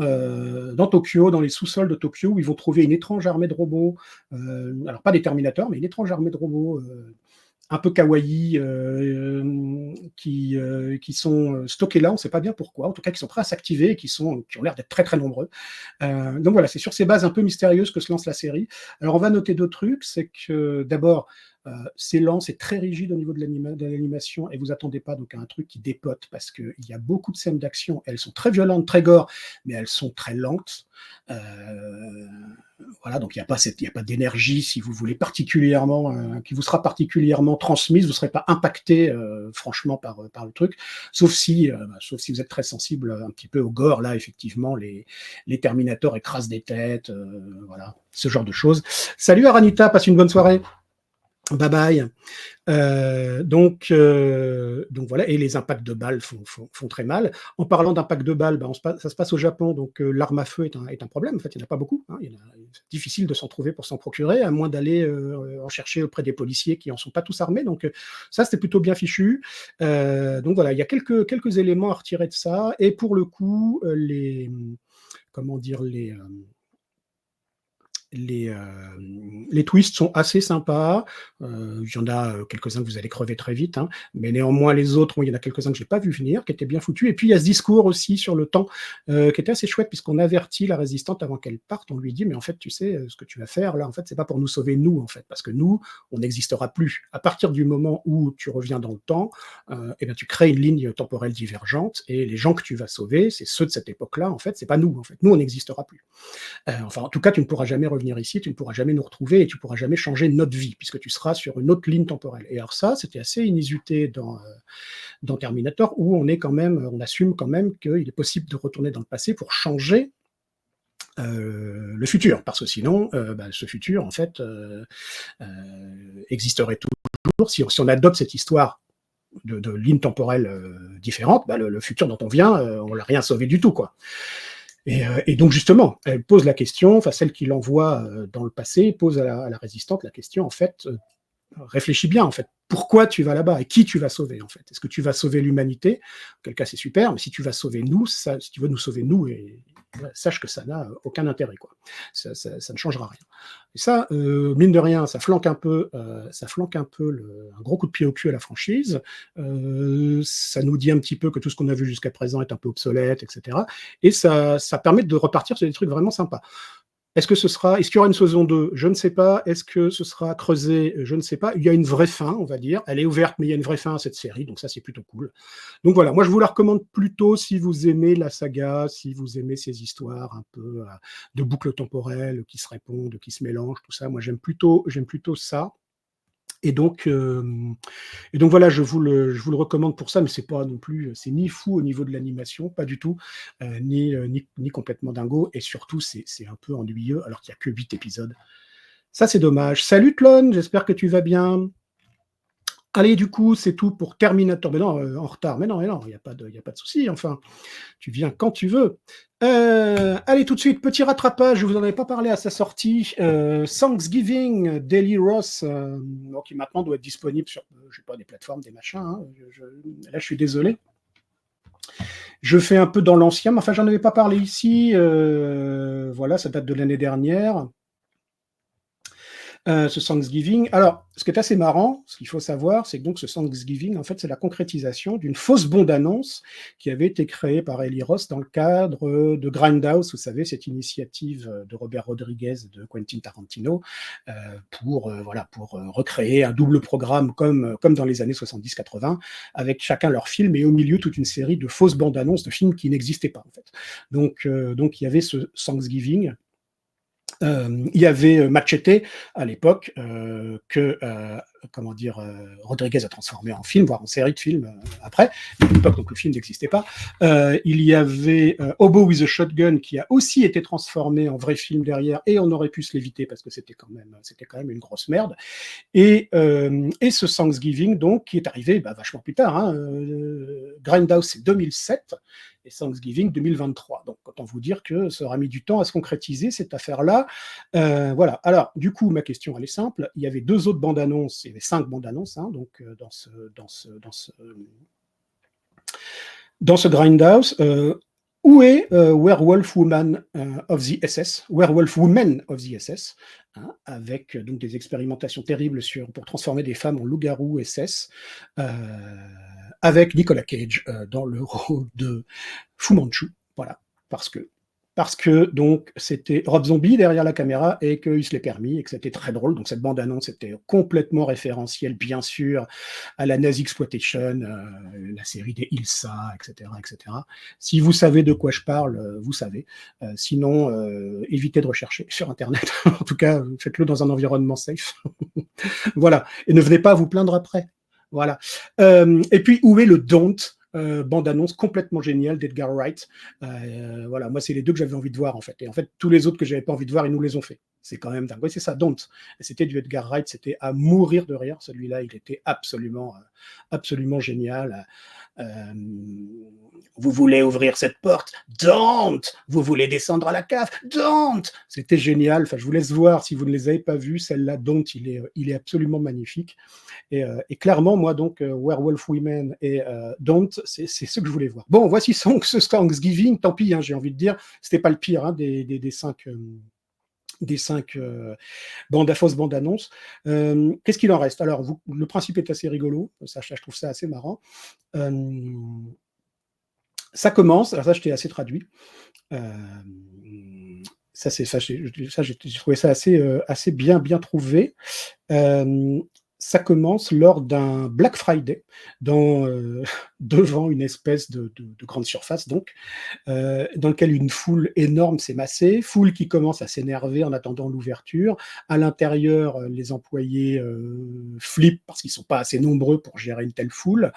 Tokyo, dans les sous-sols de Tokyo, où ils vont trouver une étrange armée de robots. Alors pas des Terminators, mais une étrange armée de robots un peu kawaii, qui sont stockés là, on ne sait pas bien pourquoi, en tout cas qui sont prêts à s'activer et qui ont l'air d'être très très nombreux. Donc voilà, c'est sur ces bases un peu mystérieuses que se lance la série. Alors on va noter 2 trucs, c'est que d'abord, c'est lent, c'est très rigide au niveau de l'animation, et vous attendez pas donc à un truc qui dépote, parce qu'il y a beaucoup de scènes d'action, elles sont très violentes, très gore, mais elles sont très lentes. Voilà, donc il n'y a pas d'énergie, si vous voulez, particulièrement, qui vous sera particulièrement transmise. Vous ne serez pas impacté, franchement, par le truc, sauf si vous êtes très sensible un petit peu au gore. Là, effectivement, les Terminators écrasent des têtes, voilà, ce genre de choses. Salut Aranita, passe une bonne soirée. Bye bye. Donc voilà, et les impacts de balles font très mal. En parlant d'impact de balles, ça se passe au Japon, donc l'arme à feu est un problème. En fait, il n'y en a pas beaucoup, hein. C'est difficile de s'en trouver pour s'en procurer, à moins d'aller en chercher auprès des policiers qui en sont pas tous armés. Donc ça, c'était plutôt bien fichu. Donc voilà, il y a quelques éléments à retirer de ça. Et pour le coup, comment dire, les twists sont assez sympas. Il y en a quelques-uns que vous allez crever très vite, hein, mais néanmoins les autres, il y en a quelques-uns que je n'ai pas vu venir, qui étaient bien foutus. Et puis il y a ce discours aussi sur le temps, qui était assez chouette, puisqu'on avertit la résistante avant qu'elle parte. On lui dit, mais en fait, tu sais, ce que tu vas faire là, en fait, c'est pas pour nous sauver nous, en fait, parce que nous, on n'existera plus. À partir du moment où tu reviens dans le temps, tu crées une ligne temporelle divergente, et les gens que tu vas sauver, c'est ceux de cette époque-là. En fait, c'est pas nous. En fait, nous, on n'existera plus. Enfin, en tout cas, tu ne pourras jamais revenir ici, tu ne pourras jamais nous retrouver, et tu ne pourras jamais changer notre vie, puisque tu seras sur une autre ligne temporelle. Et alors ça, c'était assez inusité dans Terminator, où on assume quand même qu'il est possible de retourner dans le passé pour changer le futur, parce que sinon, ce futur, en fait, existerait toujours. Si on adopte cette histoire de lignes temporelles différentes, le futur dont on vient, on l'a rien sauvé du tout, quoi. Et donc justement, elle pose la question, enfin celle qui l'envoie dans le passé, pose à la résistante la question, en fait, réfléchis bien, en fait, pourquoi tu vas là-bas et qui tu vas sauver, en fait. Est-ce que tu vas sauver l'humanité? Auquel cas c'est super, mais si tu vas sauver nous, si tu veux nous sauver nous et sache que ça n'a aucun intérêt, quoi. Ça ne changera rien. Et ça, mine de rien, ça flanque un peu, un gros coup de pied au cul à la franchise. Ça nous dit un petit peu que tout ce qu'on a vu jusqu'à présent est un peu obsolète, etc. Et ça permet de repartir sur des trucs vraiment sympas. Est-ce qu'il y aura une saison 2? Je ne sais pas. Est-ce que ce sera creusé? Je ne sais pas. Il y a une vraie fin, on va dire. Elle est ouverte, mais il y a une vraie fin à cette série, donc ça, c'est plutôt cool. Donc voilà, moi, je vous la recommande plutôt si vous aimez la saga, si vous aimez ces histoires un peu de boucles temporelles qui se répondent, qui se mélangent, tout ça. Moi, j'aime plutôt ça. Et donc, voilà, je vous le recommande pour ça, mais c'est pas non plus, c'est ni fou au niveau de l'animation, pas du tout, ni complètement dingo, et surtout, c'est un peu ennuyeux alors qu'il y a que 8 épisodes. Ça, c'est dommage. Salut Tlon, j'espère que tu vas bien. Allez, du coup, c'est tout pour Terminator. Mais non, en retard. Mais non, il y a pas de souci. Enfin, tu viens quand tu veux. Allez, tout de suite, petit rattrapage. Je vous en avais pas parlé à sa sortie. Thanksgiving, Daily Ross, qui maintenant doit être disponible sur, je sais pas, des plateformes, des machins. Hein. Là, je suis désolé. Je fais un peu dans l'ancien, mais enfin, j'en avais pas parlé ici. Voilà, ça date de l'année dernière. Ce Thanksgiving. Alors, ce qui est assez marrant, ce qu'il faut savoir, c'est que donc ce Thanksgiving, en fait, c'est la concrétisation d'une fausse bande-annonce qui avait été créée par Eli Ross dans le cadre de Grindhouse, vous savez, cette initiative de Robert Rodriguez et de Quentin Tarantino, pour recréer un double programme comme dans les années 70-80, avec chacun leur film et au milieu toute une série de fausses bandes-annonces de films qui n'existaient pas, en fait. Donc, il y avait ce Thanksgiving. Il y avait Machete à l'époque Rodriguez a transformé en film, voire en série de films après. À l'époque, donc le film n'existait pas. Il y avait Hobo with a Shotgun qui a aussi été transformé en vrai film derrière, et on aurait pu se l'éviter parce que c'était quand même une grosse merde. Et ce Thanksgiving, donc, qui est arrivé vachement plus tard. Hein, Grindhouse, c'est 2007, et Thanksgiving 2023. Donc, autant vous dire que ça aura mis du temps à se concrétiser, cette affaire-là. Voilà. Alors, du coup, ma question, elle est simple. Il y avait 2 autres bandes annonces, il y avait 5 bandes annonces, hein, donc, dans ce Grindhouse. Où est Werewolf Woman of the SS, Werewolf Woman of the SS, hein, avec donc des expérimentations terribles pour transformer des femmes en loups-garous SS, avec Nicolas Cage dans le rôle de Fu Manchu, voilà, parce que donc c'était Rob Zombie derrière la caméra et qu'il se l'est permis et que c'était très drôle. Donc cette bande-annonce était complètement référentielle, bien sûr, à la Nazi Exploitation, la série des Ilsa, etc., etc. Si vous savez de quoi je parle, vous savez. Sinon, évitez de rechercher sur Internet. En tout cas, faites-le dans un environnement safe. Voilà. Et ne venez pas vous plaindre après. Voilà. Et puis, où est le Don't bande-annonce complètement géniale d'Edgar Wright. Voilà, moi, c'est les 2 que j'avais envie de voir, en fait. Et en fait, tous les autres que j'avais pas envie de voir, ils nous les ont fait. C'est quand même dingue. Oui, c'est ça, Don't. C'était du Edgar Wright, c'était à mourir de rire. Celui-là, il était absolument génial. Vous voulez ouvrir cette porte? Don't! Vous voulez descendre à la cave? Don't! C'était génial. Enfin, je vous laisse voir si vous ne les avez pas vus. Celle-là, Don't, il est absolument magnifique. Et clairement, moi, donc, Werewolf Women et Don't, c'est ce que je voulais voir. Bon, voici ce Thanksgiving. Tant pis, hein, j'ai envie de dire, c'était pas le pire hein, des 5. Des 5 fausses bandes annonces. Qu'est-ce qu'il en reste? Alors, le principe est assez rigolo, ça, je trouve ça assez marrant. Ça commence, alors ça, je t'ai assez traduit. J'ai trouvé ça assez bien trouvé. Ça commence lors d'un Black Friday devant une espèce de grande surface, donc, dans lequel une foule énorme s'est massée, foule qui commence à s'énerver en attendant l'ouverture. À l'intérieur, les employés flippent parce qu'ils ne sont pas assez nombreux pour gérer une telle foule.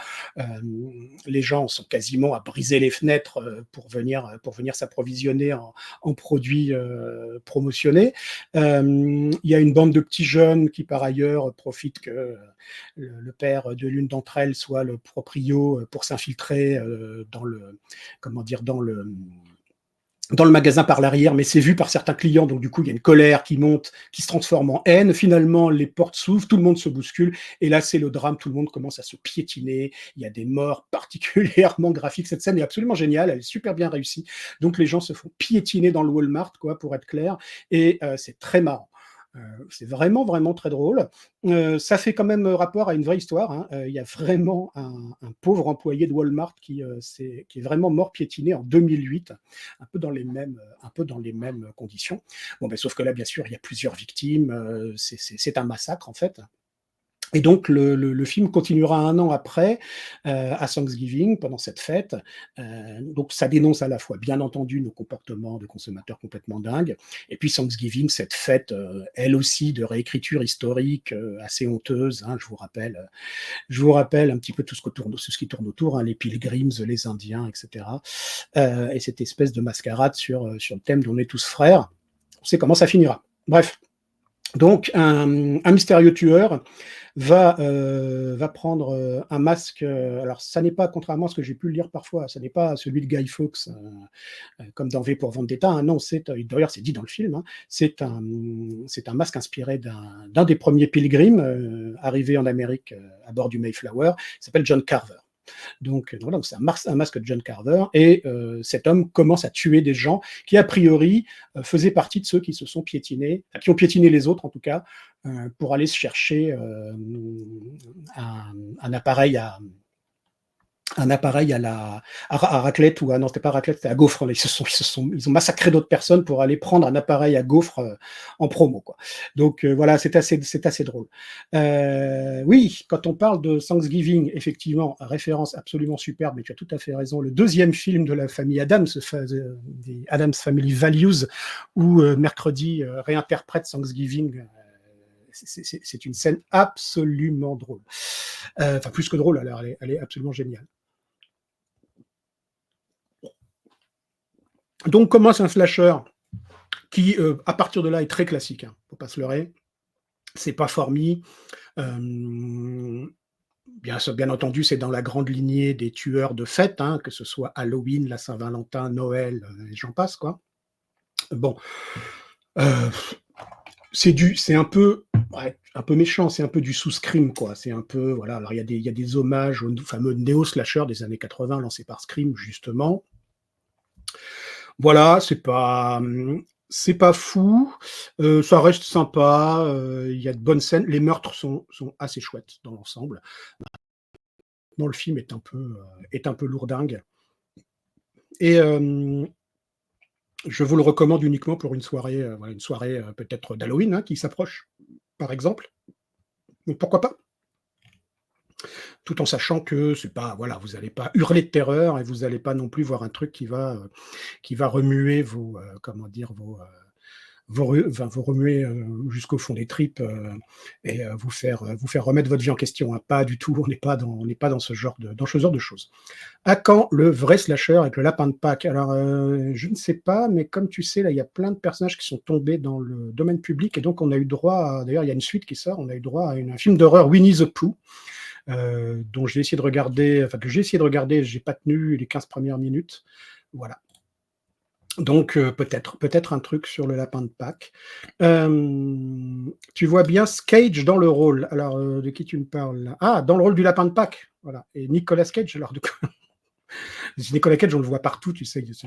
Les gens sont quasiment à briser les fenêtres pour venir s'approvisionner en produits promotionnés. Il y a une bande de petits jeunes qui, par ailleurs, profitent que le père de l'une d'entre elles soit le proprio pour s'infiltrer dans le dans le magasin par l'arrière, mais c'est vu par certains clients, donc du coup, il y a une colère qui monte, qui se transforme en haine. Finalement, les portes s'ouvrent, tout le monde se bouscule, et là, c'est le drame, tout le monde commence à se piétiner, il y a des morts particulièrement graphiques. Cette scène est absolument géniale, elle est super bien réussie. Donc les gens se font piétiner dans le Walmart, quoi, pour être clair, et c'est très marrant. C'est vraiment, vraiment très drôle. Ça fait quand même rapport à une vraie histoire, hein. Il y a vraiment un pauvre employé de Walmart qui est vraiment mort piétiné en 2008, un peu dans les mêmes conditions. Bon, ben, sauf que là, bien sûr, il y a plusieurs victimes. C'est un massacre, en fait. Et donc le film continuera un an après, à Thanksgiving, pendant cette fête. Donc ça dénonce à la fois, bien entendu, nos comportements de consommateurs complètement dingues, et puis Thanksgiving, cette fête, elle aussi, de réécriture historique, assez honteuse, hein. Je vous rappelle un petit peu tout ce qui tourne autour, hein, les Pilgrims, les Indiens, et cetera, et cette espèce de mascarade sur le thème d'on est tous frères. On sait comment ça finira. Bref, donc un mystérieux tueur va prendre un masque. Alors, ça n'est pas, contrairement à ce que j'ai pu le lire parfois, ça n'est pas celui de Guy Fawkes, comme dans V pour Vendetta. Hein, non, d'ailleurs, c'est dit dans le film, hein, c'est un masque inspiré d'un des premiers pilgrims arrivés en Amérique à bord du Mayflower, qui s'appelle John Carver. Donc, voilà, c'est un masque de John Carver, et cet homme commence à tuer des gens qui, a priori, faisaient partie de ceux qui se sont piétinés, qui ont piétiné les autres en tout cas, pour aller se chercher un appareil à raclette, ou non, c'était pas raclette, c'était à gaufre. Ils ont massacré d'autres personnes pour aller prendre un appareil à gaufre en promo, quoi. Donc voilà, c'est assez drôle. Oui, quand on parle de Thanksgiving, effectivement, référence absolument superbe, mais tu as tout à fait raison. Le deuxième film de la famille Adams, des Adams Family Values, où mercredi réinterprète Thanksgiving. C'est une scène absolument drôle. Enfin, plus que drôle, alors elle est absolument géniale. Donc commence un slasher qui, à partir de là, est très classique, hein, faut pas se leurrer. C'est pas fourni. Bien entendu, c'est dans la grande lignée des tueurs de fête, hein, que ce soit Halloween, la Saint-Valentin, Noël, et j'en passe, quoi. Bon, c'est un peu, ouais, un peu méchant, c'est un peu du sous-Scream, quoi. C'est un peu, voilà. Alors il y a des hommages au fameux néo-slasher des années 80 lancé par Scream, justement. Voilà, c'est pas fou, ça reste sympa, il y a de bonnes scènes, les meurtres sont assez chouettes dans l'ensemble. Non, le film est un peu lourdingue, et je vous le recommande uniquement pour voilà, une soirée, peut-être d'Halloween, hein, qui s'approche, par exemple. Donc pourquoi pas? Tout en sachant que c'est pas, voilà, vous allez pas hurler de terreur, et vous allez pas non plus voir un truc qui va remuer comment dire? Vous remuer jusqu'au fond des tripes, et vous faire remettre votre vie en question, hein. Pas du tout, on n'est pas dans dans ce genre de choses. À quand le vrai slasher avec le lapin de Pâques? Alors, je ne sais pas, mais comme tu sais, là, il y a plein de personnages qui sont tombés dans le domaine public, et donc on a eu droit d'ailleurs, il y a une suite qui sort, on a eu droit à un film d'horreur, Winnie the Pooh, dont j'ai essayé de regarder, enfin que j'ai essayé de regarder, j'ai pas tenu les 15 premières minutes. Voilà. Donc peut-être un truc sur le lapin de Pâques. Tu vois bien Cage dans le rôle. Alors, de qui tu me parles là? Ah, dans le rôle du lapin de Pâques, voilà. Et Nicolas Cage, alors de quoi? Nicolas Cage, on le voit partout, tu sais, ce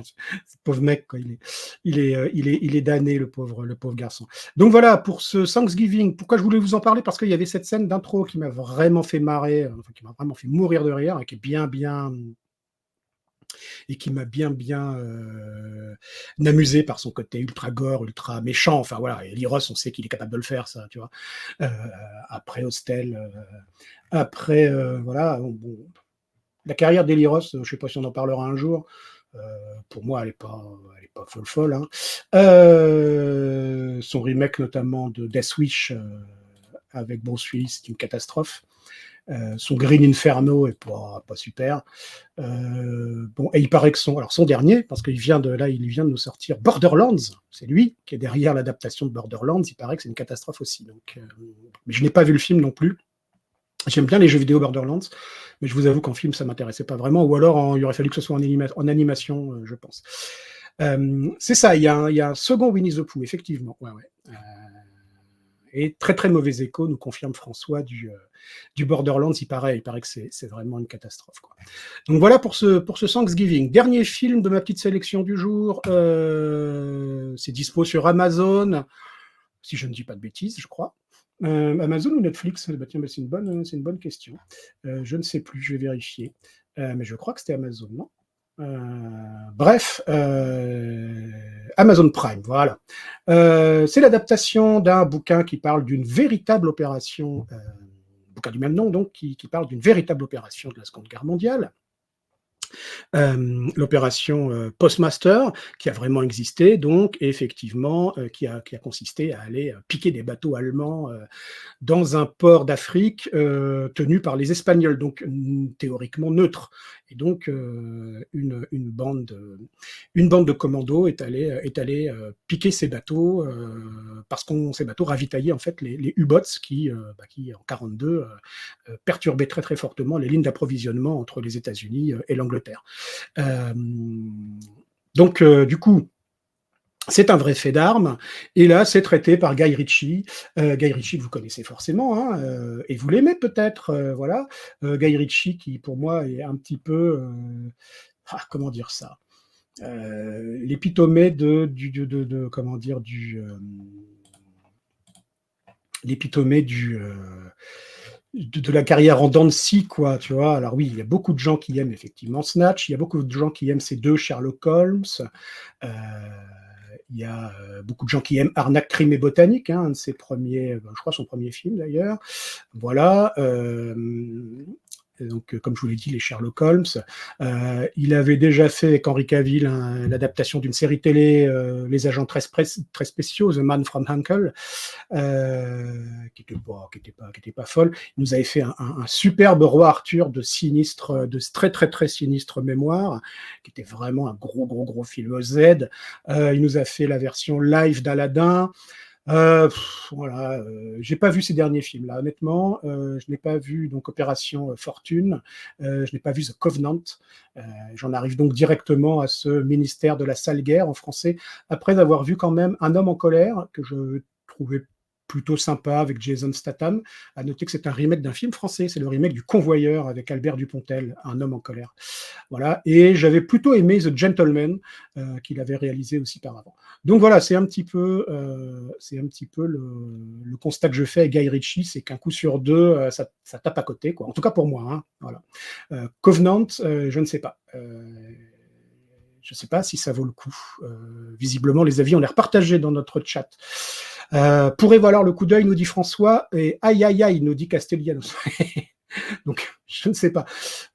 pauvre mec, quoi, il est damné, le pauvre garçon. Donc voilà, pour ce Thanksgiving, pourquoi je voulais vous en parler? Parce qu'il y avait cette scène d'intro qui m'a vraiment fait marrer, enfin qui m'a vraiment fait mourir de rire, et qui est et qui m'a bien amusé par son côté ultra gore, ultra méchant. Enfin voilà, Eli Roth, on sait qu'il est capable de le faire, ça, tu vois. Euh, après Hostel, après voilà, bon, la carrière d'Eli Roth, je ne sais pas si on en parlera un jour. Pour moi, elle est pas folle. Hein. Son remake notamment de Death Wish avec Bruce Willis, c'est une catastrophe. Son Green Inferno est pas super. Bon, et il paraît que son dernier, parce qu'il vient il vient de nous sortir Borderlands, c'est lui qui est derrière l'adaptation de Borderlands, il paraît que c'est une catastrophe aussi. Donc, mais je n'ai pas vu le film non plus. J'aime bien les jeux vidéo Borderlands, mais je vous avoue qu'en film, ça m'intéressait pas vraiment, ou alors il aurait fallu que ce soit en animation, je pense. C'est ça, il y a un second Winnie the Pooh, effectivement. Ouais, ouais. Et très très mauvais écho, nous confirme François du Borderlands. Il paraît que c'est vraiment une catastrophe, quoi. Donc voilà pour ce Thanksgiving. Dernier film de ma petite sélection du jour. C'est dispo sur Amazon, si je ne dis pas de bêtises, je crois. Amazon ou Netflix? Bah, tiens, bah, c'est une bonne question. Je ne sais plus, je vais vérifier. Mais je crois que c'était Amazon, non? Bref, Amazon Prime, voilà. C'est l'adaptation d'un bouquin qui parle d'une véritable opération, bouquin du même nom, donc, qui parle d'une véritable opération de la Seconde Guerre mondiale. L'opération Postmaster, qui a vraiment existé, donc, et effectivement, qui a consisté à aller piquer des bateaux allemands dans un port d'Afrique tenu par les Espagnols, donc théoriquement neutre. Et donc, une bande de commandos est allée piquer ces bateaux, parce que ces bateaux ravitaillaient en fait les U-boats qui, en 1942, perturbaient très très fortement les lignes d'approvisionnement entre les États-Unis et l'Angleterre. Donc, du coup, c'est un vrai fait d'armes, et là, c'est traité par Guy Ritchie. Guy Ritchie, que vous connaissez forcément, hein, et vous l'aimez peut-être, voilà. Guy Ritchie, qui pour moi est un petit peu, comment dire ça, l'épitomée comment dire, l'épitomée de la carrière en dents de scie, quoi, tu vois. Alors oui, il y a beaucoup de gens qui aiment effectivement Snatch, il y a beaucoup de gens qui aiment ces deux Sherlock Holmes. Euh, il y a beaucoup de gens qui aiment Arnaque, crime et botanique, hein, un de ses premiers, je crois son premier film d'ailleurs. Voilà. Donc, comme je vous l'ai dit, les Sherlock Holmes. Il avait déjà fait avec Henry Cavill l'adaptation d'une série télé, Les agents très spéciaux, The Man from Uncle, qui était pas folle. Il nous avait fait un superbe roi Arthur de sinistre, de très très très sinistre mémoire, qui était vraiment un gros film Z. Il nous a fait la version live d'Aladin. Voilà, j'ai pas vu ces derniers films là, honnêtement. Je n'ai pas vu donc Opération Fortune, je n'ai pas vu The Covenant. J'en arrive donc directement à ce ministère de la sale guerre en français, après avoir vu quand même Un homme en colère, que je trouvais plutôt sympa, avec Jason Statham. À noter que c'est un remake d'un film français, c'est le remake du Convoyeur avec Albert Dupontel, Un homme en colère. Voilà, et j'avais plutôt aimé The Gentleman, qu'il avait réalisé aussi par avant. Donc voilà, c'est un petit peu le constat que je fais avec Guy Ritchie, c'est qu'un coup sur deux, ça tape à côté, quoi. En tout cas pour moi, hein, voilà. Covenant, je ne sais pas. Je ne sais pas si ça vaut le coup. Visiblement, les avis ont l'air partagés dans notre chat. Pourrait valoir le coup d'œil, nous dit François, et aïe aïe aïe, nous dit Castellanos. Donc, je ne sais pas.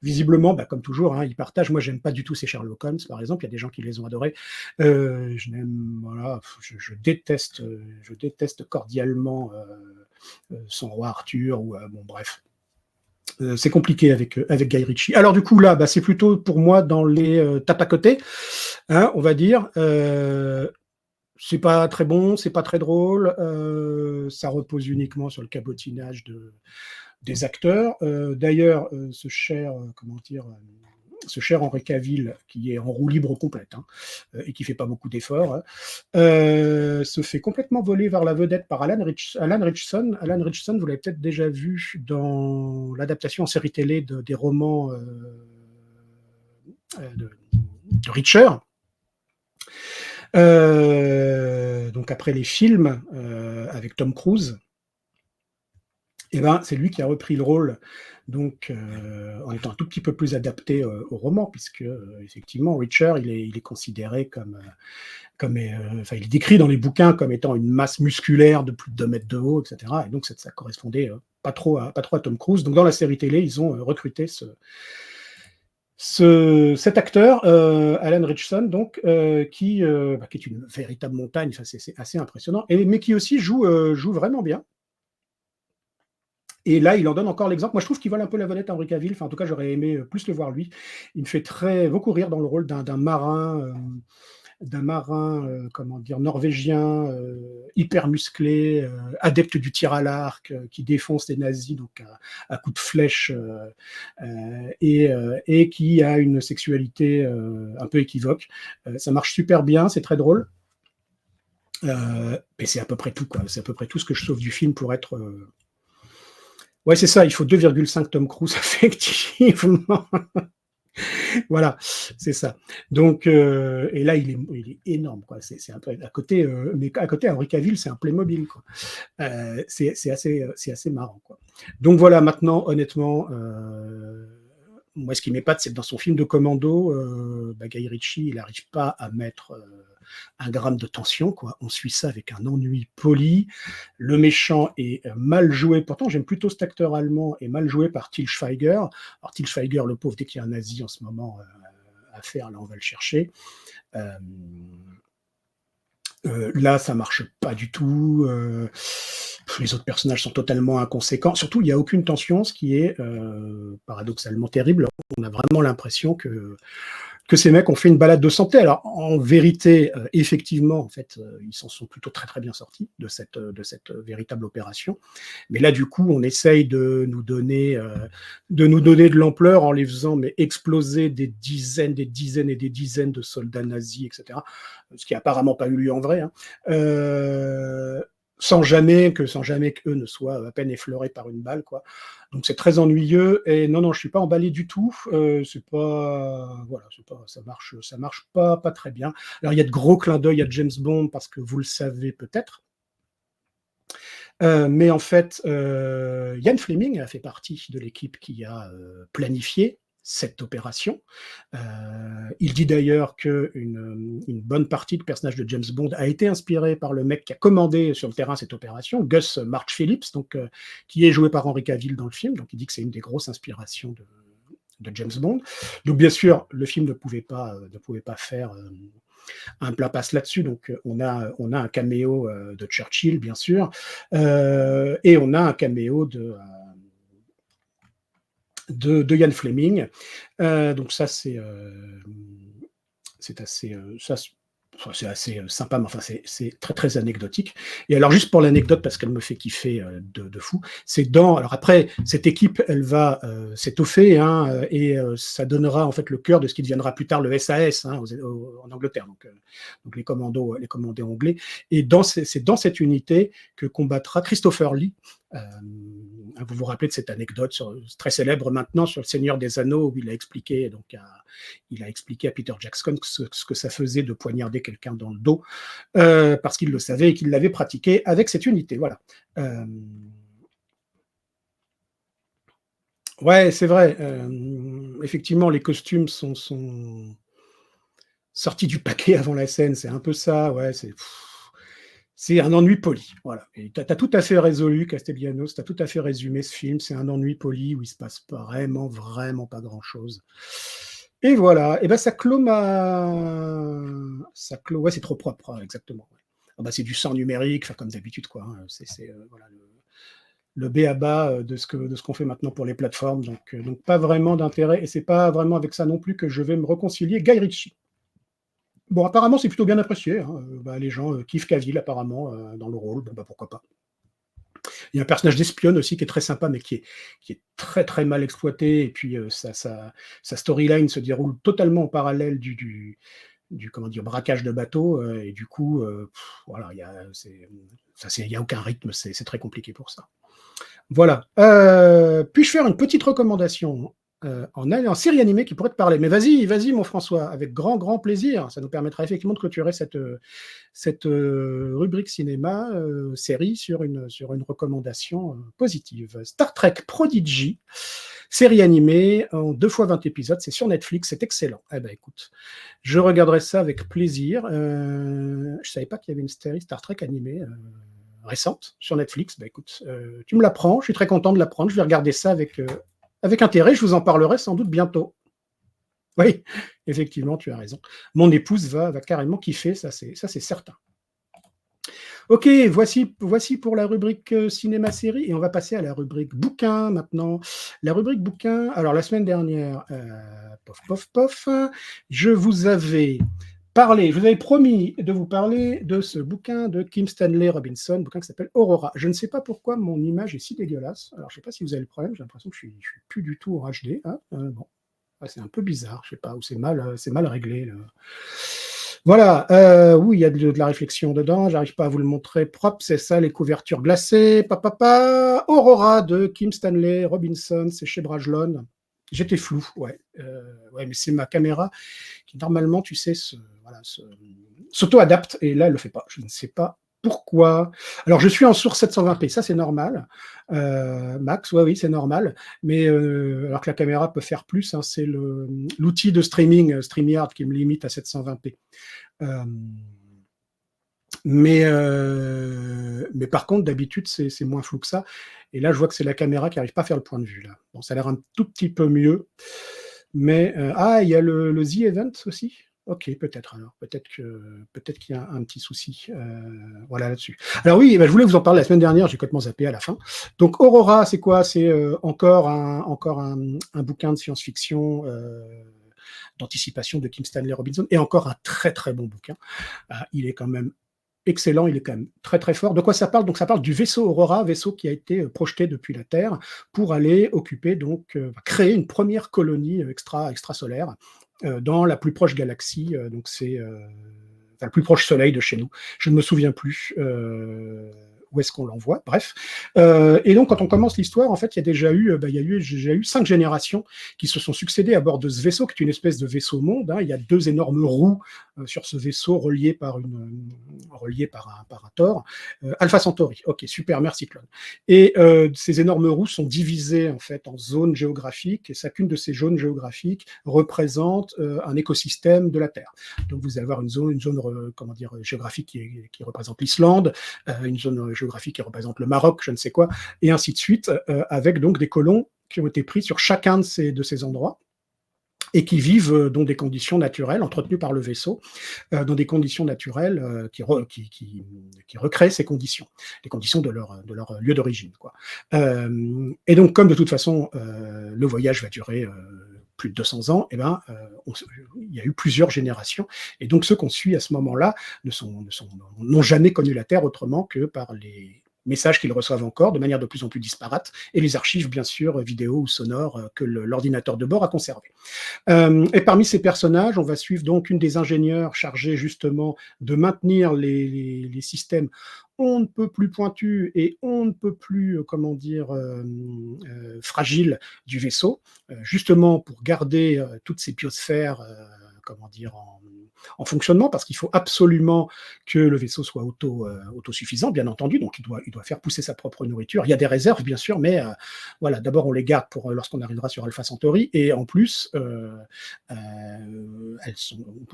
Visiblement, comme toujours, hein, ils partagent. Moi, j'aime pas du tout ces Sherlock Holmes, par exemple. Il y a des gens qui les ont adorés. Voilà, je déteste cordialement son roi Arthur, ou bon, bref. C'est compliqué avec Guy Ritchie. Alors du coup là, c'est plutôt pour moi dans les tapes à côté, hein, on va dire. C'est pas très bon, c'est pas très drôle. Ça repose uniquement sur le cabotinage des acteurs. D'ailleurs, ce cher Henry Cavill, qui est en roue libre complète, hein, et qui fait pas beaucoup d'efforts, hein, se fait complètement voler vers la vedette par Alan Richson. Alan Richson, vous l'avez peut-être déjà vu dans l'adaptation en série télé des romans de Reacher. Donc après les films avec Tom Cruise, c'est lui qui a repris le rôle, donc en étant un tout petit peu plus adapté au roman, puisque effectivement Reacher, il est considéré il est décrit dans les bouquins comme étant une masse musculaire de plus de 2 mètres de haut, etc. Et donc ça correspondait pas trop à Tom Cruise. Donc dans la série télé, ils ont recruté cet acteur, Alan Richson, donc, qui est une véritable montagne, c'est assez impressionnant, mais qui aussi joue vraiment bien. Et là, il en donne encore l'exemple. Moi, je trouve qu'il vole un peu la vedette à Henry Cavill. Enfin, en tout cas, j'aurais aimé plus le voir lui. Il me fait beaucoup rire dans le rôle d'un marin d'un marin, comment dire, norvégien, hyper musclé, adepte du tir à l'arc, qui défonce les nazis donc à coups de flèche, et qui a une sexualité un peu équivoque. Ça marche super bien, c'est très drôle. Mais c'est à peu près tout, quoi. C'est à peu près tout ce que je sauve du film pour être. Ouais, c'est ça, il faut 2,5 Tom Cruise, effectivement. Voilà, c'est ça. Donc, et là, il est énorme, quoi. C'est un peu à côté, mais à côté, Henri Cavill, c'est un Playmobil, quoi. C'est assez marrant, quoi. Donc voilà, maintenant, honnêtement, moi, ce qui m'épate, c'est que dans son film de commando, Guy Ritchie, il n'arrive pas à mettre un gramme de tension, quoi. On suit ça avec un ennui poli. Le méchant est mal joué. Pourtant, j'aime plutôt cet acteur allemand, est mal joué par Til Schweiger. Alors, Til Schweiger, le pauvre, dès qu'il y a un nazi en ce moment à faire, là, on va le chercher. Euh, là, ça marche pas du tout. Les autres personnages sont totalement inconséquents. Surtout, il n'y a aucune tension, ce qui est paradoxalement terrible. On a vraiment l'impression que ces mecs ont fait une balade de santé. Alors, en vérité, effectivement, en fait, ils s'en sont plutôt très très bien sortis de cette véritable opération. Mais là, du coup, on essaye de nous donner de l'ampleur en les faisant mais exploser des dizaines et des dizaines de soldats nazis, etc. Ce qui n'a apparemment pas eu lieu en vrai. Hein. Sans jamais qu'eux ne soient à peine effleurés par une balle, quoi. Donc c'est très ennuyeux et non, je suis pas emballé du tout. C'est pas, voilà, ça marche pas très bien. Alors il y a de gros clins d'œil à James Bond parce que vous le savez peut-être, mais en fait, Ian Fleming a fait partie de l'équipe qui a planifié cette opération. Il dit d'ailleurs qu'une bonne partie du personnage de James Bond a été inspirée par le mec qui a commandé sur le terrain cette opération, Gus March Phillips, donc, qui est joué par Henry Cavill dans le film. Donc il dit que c'est une des grosses inspirations de James Bond. Donc bien sûr, le film ne pouvait pas faire un plat passe là-dessus. Donc on a un caméo de Churchill, bien sûr, et on a un caméo de Ian Fleming. Donc ça, c'est assez, c'est assez sympa, mais enfin, c'est très, très anecdotique. Et alors, juste pour l'anecdote, parce qu'elle me fait kiffer de fou, c'est alors après, cette équipe, elle va s'étoffer, hein, et ça donnera en fait le cœur de ce qui deviendra plus tard le SAS, hein, en Angleterre, donc les commandos anglais. Et c'est dans cette unité que combattra Christopher Lee. Vous vous rappelez de cette anecdote très célèbre maintenant sur le Seigneur des Anneaux, où il a expliqué à Peter Jackson ce que ça faisait de poignarder quelqu'un dans le dos, parce qu'il le savait et qu'il l'avait pratiqué avec cette unité. Voilà. Ouais, c'est vrai. Effectivement, les costumes sont sortis du paquet avant la scène. C'est un peu ça. Ouais, c'est un ennui poli. Voilà. Et tu as tout à fait résolu, Castellanos. Tu as tout à fait résumé ce film. C'est un ennui poli où il se passe vraiment, vraiment pas grand-chose. Et voilà, et ben ça clôt ouais, c'est trop propre, hein, exactement. Ah bah, c'est du sang numérique, enfin, comme d'habitude, quoi. Hein. C'est voilà, le b.a.-ba de ce qu'on fait maintenant pour les plateformes. Donc pas vraiment d'intérêt, et c'est pas vraiment avec ça non plus que je vais me réconcilier. Guy Ritchie. Bon, apparemment, c'est plutôt bien apprécié. Hein. Les gens kiffent Cavill, apparemment, dans le rôle. Bon, bah, pourquoi pas. Il y a un personnage d'espionne aussi qui est très sympa, mais qui est très très mal exploité. Et puis sa storyline se déroule totalement en parallèle du comment dire, braquage de bateau. Et du coup, voilà, il y a aucun rythme. C'est très compliqué pour ça. Voilà. Puis-je faire une petite recommandation en série animée qui pourrait te parler? Mais vas-y, mon François, avec grand, grand plaisir. Ça nous permettra effectivement de clôturer cette rubrique cinéma, série sur une recommandation positive. Star Trek Prodigy, série animée en 2 fois 20 épisodes, c'est sur Netflix, c'est excellent. Eh ben écoute, je regarderai ça avec plaisir. Je savais pas qu'il y avait une série Star Trek animée récente sur Netflix. Bah écoute, tu me l'apprends, je suis très content de l'apprendre, je vais regarder ça avec intérêt, je vous en parlerai sans doute bientôt. Oui, effectivement, tu as raison. Mon épouse va carrément kiffer, ça c'est certain. Ok, voici pour la rubrique cinéma-série, et on va passer à la rubrique bouquin maintenant. La rubrique bouquin, alors la semaine dernière, pof, je vous avais parler, je vous avais promis de vous parler de ce bouquin de Kim Stanley Robinson, bouquin qui s'appelle Aurora. Je ne sais pas pourquoi mon image est si dégueulasse. Alors, je ne sais pas si vous avez le problème, j'ai l'impression que je suis plus du tout en HD. Hein. Bon, c'est un peu bizarre, je ne sais pas, ou c'est mal réglé. Là. Voilà, oui, il y a de la réflexion dedans, j'arrive pas à vous le montrer propre, c'est ça, les couvertures glacées, papa, Aurora de Kim Stanley Robinson, c'est chez Brajlon. J'étais flou, ouais. Ouais, mais c'est ma caméra qui, normalement, tu sais, voilà, s'auto-adapte, et là, elle le fait pas. Je ne sais pas pourquoi. Alors, je suis en source 720p, ça, c'est normal. Max, ouais, oui, c'est normal. Mais alors que la caméra peut faire plus, hein, c'est l'outil de streaming, StreamYard, qui me limite à 720p. Mais par contre, d'habitude, c'est moins flou que ça. Et là, je vois que c'est la caméra qui n'arrive pas à faire le point de vue. Là. Bon, ça a l'air un tout petit peu mieux. Mais il y a le The Event aussi. Ok, peut-être alors. Peut-être qu'il y a un petit souci. Voilà là-dessus. Alors oui, je voulais vous en parler la semaine dernière. J'ai complètement zappé à la fin. Donc Aurora, c'est quoi? C'est encore un bouquin de science-fiction. D'anticipation de Kim Stanley Robinson, et encore un très très bon bouquin. Il est quand même excellent, il est quand même très très fort. De quoi ça parle? Donc ça parle du vaisseau Aurora, vaisseau qui a été projeté depuis la Terre pour aller occuper, donc créer une première colonie extrasolaire dans la plus proche galaxie, donc c'est le plus proche soleil de chez nous. Je ne me souviens plus où est-ce qu'on l'envoie, bref. Et donc, quand on commence l'histoire, en fait, il y a déjà eu 5 générations qui se sont succédées à bord de ce vaisseau, qui est une espèce de vaisseau-monde. Hein. Il y a 2 énormes roues sur ce vaisseau reliées par un tore. Alpha Centauri. Ok, super, merci Claude. Et ces énormes roues sont divisées, en fait, en zones géographiques, et chacune de ces zones géographiques représente un écosystème de la Terre. Donc, vous allez avoir une zone géographique qui représente l'Islande, une zone géographique qui représente le Maroc, je ne sais quoi, et ainsi de suite, avec donc des colons qui ont été pris sur chacun de ces endroits et qui vivent dans des conditions naturelles, entretenues par le vaisseau, dans des conditions naturelles qui recréent ces conditions, les conditions de leur lieu d'origine. Et donc, comme de toute façon, le voyage va durer plus de 200 ans, il y a eu plusieurs générations, et donc ceux qu'on suit à ce moment-là n'ont jamais connu la Terre autrement que par les messages qu'ils reçoivent encore de manière de plus en plus disparate, et les archives, bien sûr, vidéo ou sonores, que l'ordinateur de bord a conservées. Et parmi ces personnages, on va suivre donc une des ingénieures chargée justement de maintenir les systèmes on ne peut plus pointus et on ne peut plus, fragiles du vaisseau, justement pour garder toutes ces biosphères, en fonctionnement, parce qu'il faut absolument que le vaisseau soit autosuffisant, bien entendu, donc il doit faire pousser sa propre nourriture. Il y a des réserves, bien sûr, mais voilà, d'abord on les garde pour lorsqu'on arrivera sur Alpha Centauri, et en plus, on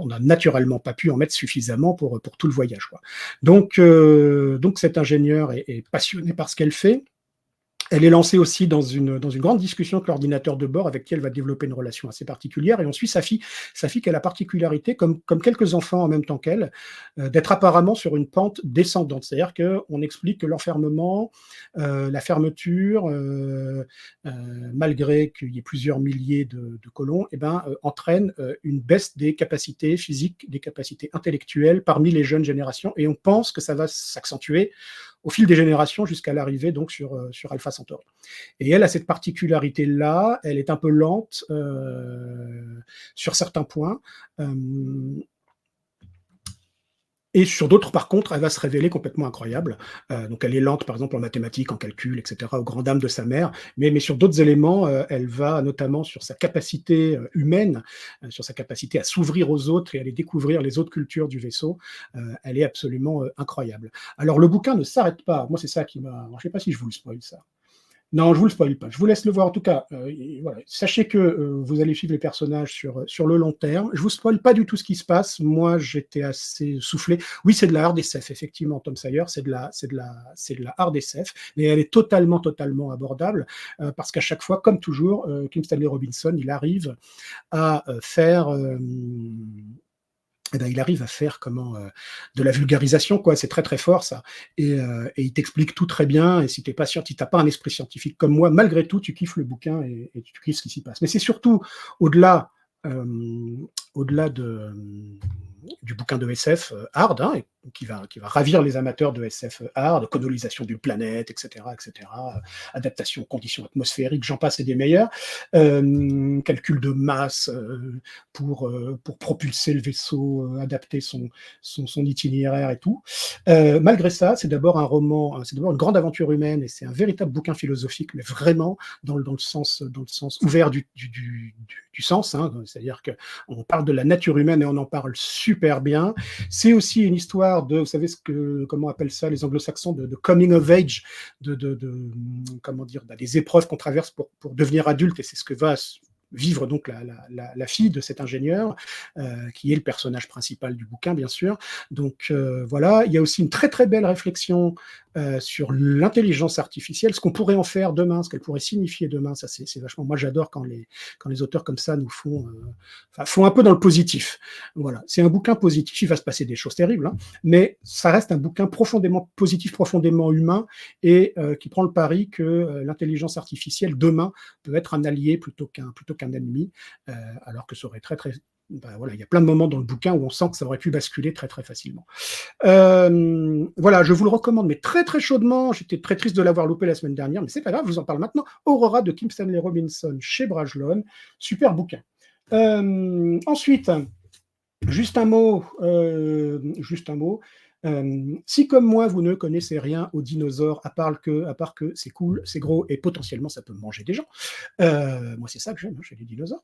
n'a naturellement pas pu en mettre suffisamment pour tout le voyage. Quoi. Donc cet ingénieur est passionné par ce qu'elle fait. Elle est lancée aussi dans une grande discussion avec l'ordinateur de bord, avec qui elle va développer une relation assez particulière. Et on suit sa fille qui a la particularité, comme quelques enfants en même temps qu'elle, d'être apparemment sur une pente descendante. C'est-à-dire qu'on explique que l'enfermement, la fermeture, malgré qu'il y ait plusieurs milliers de colons, entraîne une baisse des capacités physiques, des capacités intellectuelles parmi les jeunes générations. Et on pense que ça va s'accentuer au fil des générations jusqu'à l'arrivée donc sur Alpha Centauri. Et elle a cette particularité-là, elle est un peu lente sur certains points, et sur d'autres, par contre, elle va se révéler complètement incroyable. Donc elle est lente, par exemple, en mathématiques, en calcul, etc., aux grandes dames de sa mère, mais sur d'autres éléments, elle va notamment sur sa capacité humaine, sur sa capacité à s'ouvrir aux autres et à aller découvrir les autres cultures du vaisseau. Elle est absolument incroyable. Alors le bouquin ne s'arrête pas. Moi, c'est ça qui m'a... Je ne sais pas si je vous le spoil, ça. Non, je vous le spoil pas. Je vous laisse le voir. En tout cas, voilà. Sachez que vous allez suivre les personnages sur le long terme. Je vous spoil pas du tout ce qui se passe. Moi, j'étais assez soufflé. Oui, c'est de la hard SF, effectivement, Tom Sawyer. C'est de la hard SF, mais elle est totalement abordable parce qu'à chaque fois, comme toujours, Kim Stanley Robinson, il arrive à faire de la vulgarisation, quoi. C'est très fort, ça. Et il t'explique tout très bien. Et si tu n'as pas un esprit scientifique comme moi, malgré tout, tu kiffes le bouquin et tu kiffes ce qui s'y passe. Mais c'est surtout au-delà de du bouquin de SF hard, hein, qui va ravir les amateurs de SF hard, colonisation d'une planète, etc., adaptation aux conditions atmosphériques, j'en passe et des meilleurs, calcul de masse pour propulser le vaisseau, adapter son itinéraire et tout. Malgré ça, c'est d'abord un roman, c'est d'abord une grande aventure humaine et c'est un véritable bouquin philosophique, mais vraiment dans le sens ouvert du sens, hein, c'est-à-dire qu'on parle de la nature humaine et on en parle super bien. C'est aussi une histoire de, vous savez comment appellent ça les anglo-saxons, de coming of age, comment dire, des épreuves qu'on traverse pour devenir adulte, et c'est ce que va vivre donc la fille de cet ingénieur, qui est le personnage principal du bouquin, bien sûr. Donc voilà, il y a aussi une très très belle réflexion sur l'intelligence artificielle, ce qu'on pourrait en faire demain, ce qu'elle pourrait signifier demain. Ça, c'est vachement. Moi, j'adore quand les auteurs comme ça nous font un peu dans le positif. Voilà, c'est un bouquin positif. Il va se passer des choses terribles, hein, mais ça reste un bouquin profondément positif, profondément humain, et qui prend le pari que l'intelligence artificielle demain peut être un allié plutôt qu'un ennemi, alors que ça aurait très très. Ben voilà, il y a plein de moments dans le bouquin où on sent que ça aurait pu basculer très très facilement. Voilà, je vous le recommande, mais très très chaudement. J'étais très triste de l'avoir loupé la semaine dernière, mais c'est pas grave, je vous en parle maintenant. Aurora de Kim Stanley Robinson chez Brajlon, super bouquin. Ensuite, juste un mot. Si comme moi vous ne connaissez rien aux dinosaures, à part que c'est cool, c'est gros et potentiellement ça peut manger des gens, moi c'est ça que j'aime chez les dinosaures.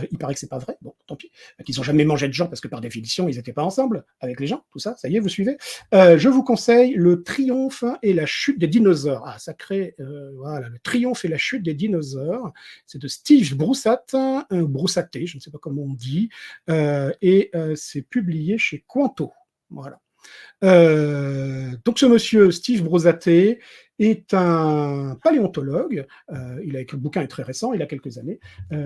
Il paraît que c'est pas vrai, bon tant pis, qu'ils ont jamais mangé de gens parce que par définition ils n'étaient pas ensemble avec les gens, tout ça, ça y est, vous suivez. Je vous conseille Le Triomphe et la chute des dinosaures. Ah, sacré, voilà, Le Triomphe et la chute des dinosaures. C'est de Steve Broussaté, je ne sais pas comment on dit, et c'est publié chez Quanto. Voilà. Donc ce monsieur, Steve Brosaté, est un paléontologue. Il a écrit, le bouquin est très récent, il a quelques années,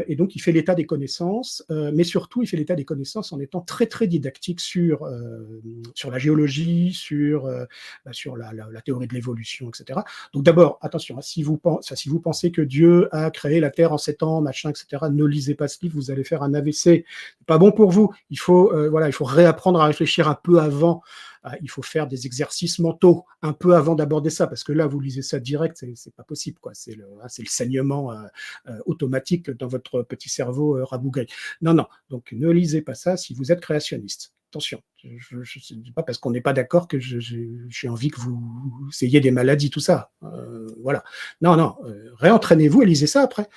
et donc il fait l'état des connaissances, mais surtout il fait l'état des connaissances en étant très très didactique sur la géologie, sur la théorie de l'évolution, etc. Donc d'abord, attention, si vous pensez que Dieu a créé la Terre en 7 ans, machin, etc., ne lisez pas ce livre, vous allez faire un AVC. C'est pas bon pour vous. Il faut réapprendre à réfléchir un peu avant. Il faut faire des exercices mentaux un peu avant d'aborder ça, parce que là, vous lisez ça direct, c'est pas possible, quoi. C'est le saignement automatique dans votre petit cerveau rabougri. Non. Donc, ne lisez pas ça si vous êtes créationniste. Attention, je ne dis pas parce qu'on n'est pas d'accord que j'ai envie que vous ayez des maladies, tout ça. Voilà. Non, réentraînez-vous et lisez ça après.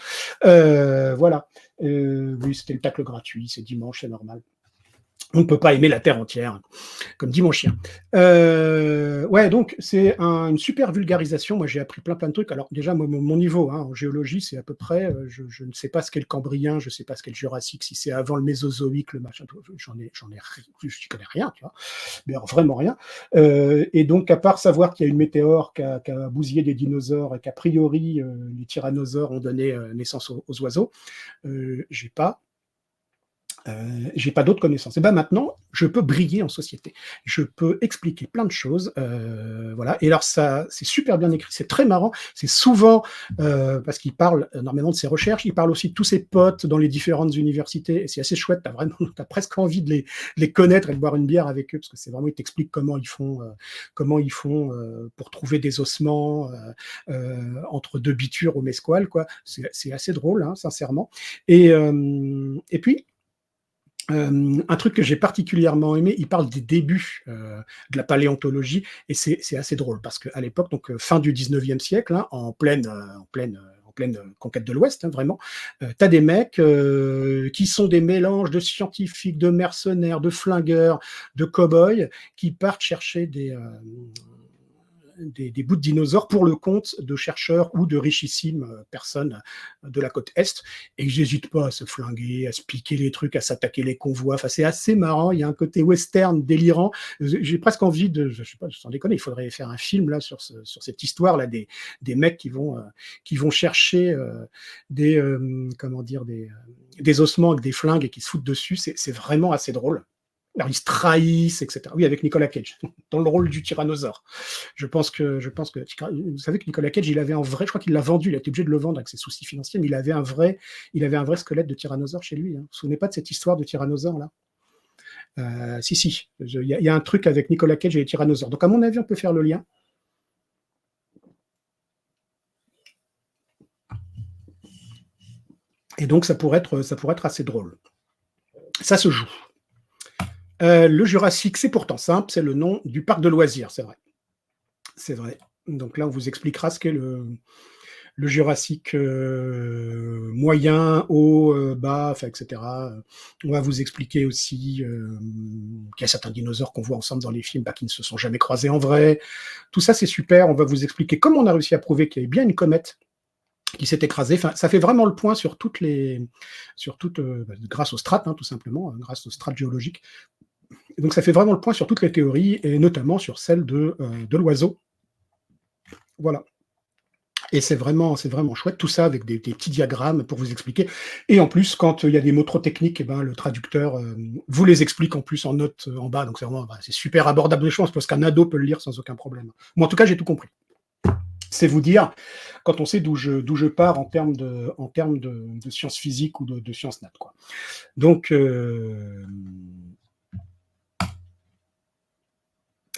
Voilà. Oui, c'était le tacle gratuit, c'est dimanche, c'est normal. On ne peut pas aimer la terre entière, comme dit mon chien. Ouais, donc c'est une super vulgarisation. Moi, j'ai appris plein de trucs. Alors déjà, mon niveau en géologie, c'est à peu près, je ne sais pas ce qu'est le Cambrien, je ne sais pas ce qu'est le Jurassique, si c'est avant le Mésozoïque, le machin, je n'y connais rien, tu vois, mais alors, vraiment rien. Et donc, à part savoir qu'il y a une météore qui a bousillé des dinosaures et qu'a priori, les tyrannosaures ont donné naissance aux oiseaux, j'ai pas d'autres connaissances. Et ben maintenant, je peux briller en société. Je peux expliquer plein de choses. Voilà. Et alors, ça, c'est super bien écrit. C'est très marrant. C'est souvent, parce qu'il parle énormément de ses recherches. Il parle aussi de tous ses potes dans les différentes universités. Et c'est assez chouette. T'as presque envie de les connaître et de boire une bière avec eux, parce que c'est vraiment, ils t'expliquent comment ils font pour trouver des ossements entre deux bitures au mesqual, quoi. C'est assez drôle, hein, sincèrement. Et puis, un truc que j'ai particulièrement aimé, il parle des débuts de la paléontologie, et c'est assez drôle, parce qu'à l'époque, donc fin du 19e siècle, hein, en pleine conquête de l'Ouest, hein, vraiment, tu as des mecs qui sont des mélanges de scientifiques, de mercenaires, de flingueurs, de cow-boys, qui partent chercher des bouts de dinosaures pour le compte de chercheurs ou de richissimes personnes de la côte Est, et ils n'hésitent pas à se flinguer, à se piquer les trucs, à s'attaquer les convois. Enfin, c'est assez marrant, il y a un côté western délirant. J'ai presque envie je sais pas, sans déconner, il faudrait faire un film là sur cette histoire là des mecs qui vont chercher des ossements avec des flingues et qui se foutent dessus. C'est vraiment assez drôle. Alors, ils se trahissent, etc. Oui, avec Nicolas Cage, dans le rôle du tyrannosaure. Je pense que, vous savez que Nicolas Cage, il avait un vrai, je crois qu'il l'a vendu, il a été obligé de le vendre avec ses soucis financiers, mais il avait un vrai squelette de tyrannosaure chez lui. Hein. Vous vous souvenez pas de cette histoire de tyrannosaure là Si. Il y a un truc avec Nicolas Cage et les tyrannosaures. Donc, à mon avis, on peut faire le lien. Et donc, ça pourrait être assez drôle. Ça se joue. Le Jurassique, c'est pourtant simple, c'est le nom du parc de loisirs, c'est vrai. C'est vrai. Donc là, on vous expliquera ce qu'est le Jurassique moyen, haut, bas, enfin, etc. On va vous expliquer aussi qu'il y a certains dinosaures qu'on voit ensemble dans les films qui ne se sont jamais croisés en vrai. Tout ça, c'est super. On va vous expliquer comment on a réussi à prouver qu'il y avait bien une comète qui s'est écrasée. Enfin, ça fait vraiment le point sur toutes grâce aux strates, tout simplement, grâce aux strates géologiques. Et donc, ça fait vraiment le point sur toutes les théories, et notamment sur celle de l'oiseau. Voilà. Et c'est vraiment chouette, tout ça avec des petits diagrammes pour vous expliquer. Et en plus, quand il y a des mots trop techniques, le traducteur vous les explique en plus en note en bas. Donc c'est super abordable, je pense, parce qu'un ado peut le lire sans aucun problème. Moi, en tout cas, j'ai tout compris. C'est vous dire, quand on sait d'où je pars en termes de sciences physiques ou de sciences nat, quoi. Donc,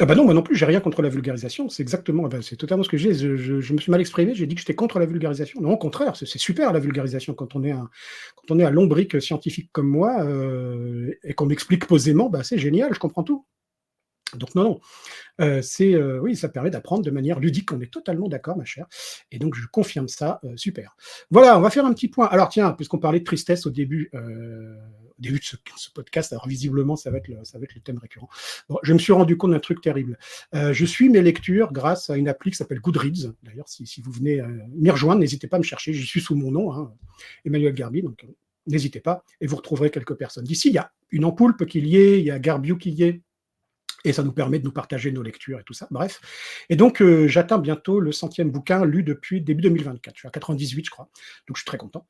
ah bah non, moi non plus, j'ai rien contre la vulgarisation. C'est exactement, c'est totalement ce que j'ai. Je me suis mal exprimé. J'ai dit que j'étais contre la vulgarisation. Non, au contraire, c'est super la vulgarisation quand on est à lombric scientifique comme moi et qu'on m'explique posément. C'est génial, je comprends tout. Donc non. Oui, ça permet d'apprendre de manière ludique. On est totalement d'accord, ma chère. Et donc je confirme ça. Super. Voilà, on va faire un petit point. Alors tiens, puisqu'on parlait de tristesse au début de ce podcast, alors visiblement ça va être le thème récurrent. Bon, je me suis rendu compte d'un truc terrible. Je suis mes lectures grâce à une appli qui s'appelle Goodreads. D'ailleurs, si vous venez m'y rejoindre, n'hésitez pas à me chercher. J'y suis sous mon nom, Emmanuel Garbi. Donc n'hésitez pas et vous retrouverez quelques personnes. D'ici, il y a une Ampoulpe qui y est, il y a Garbiou qui y est. Et ça nous permet de nous partager nos lectures et tout ça. Bref. Et donc, j'atteins bientôt le 100e bouquin lu depuis début 2024. Je suis à 98, je crois. Donc, je suis très content.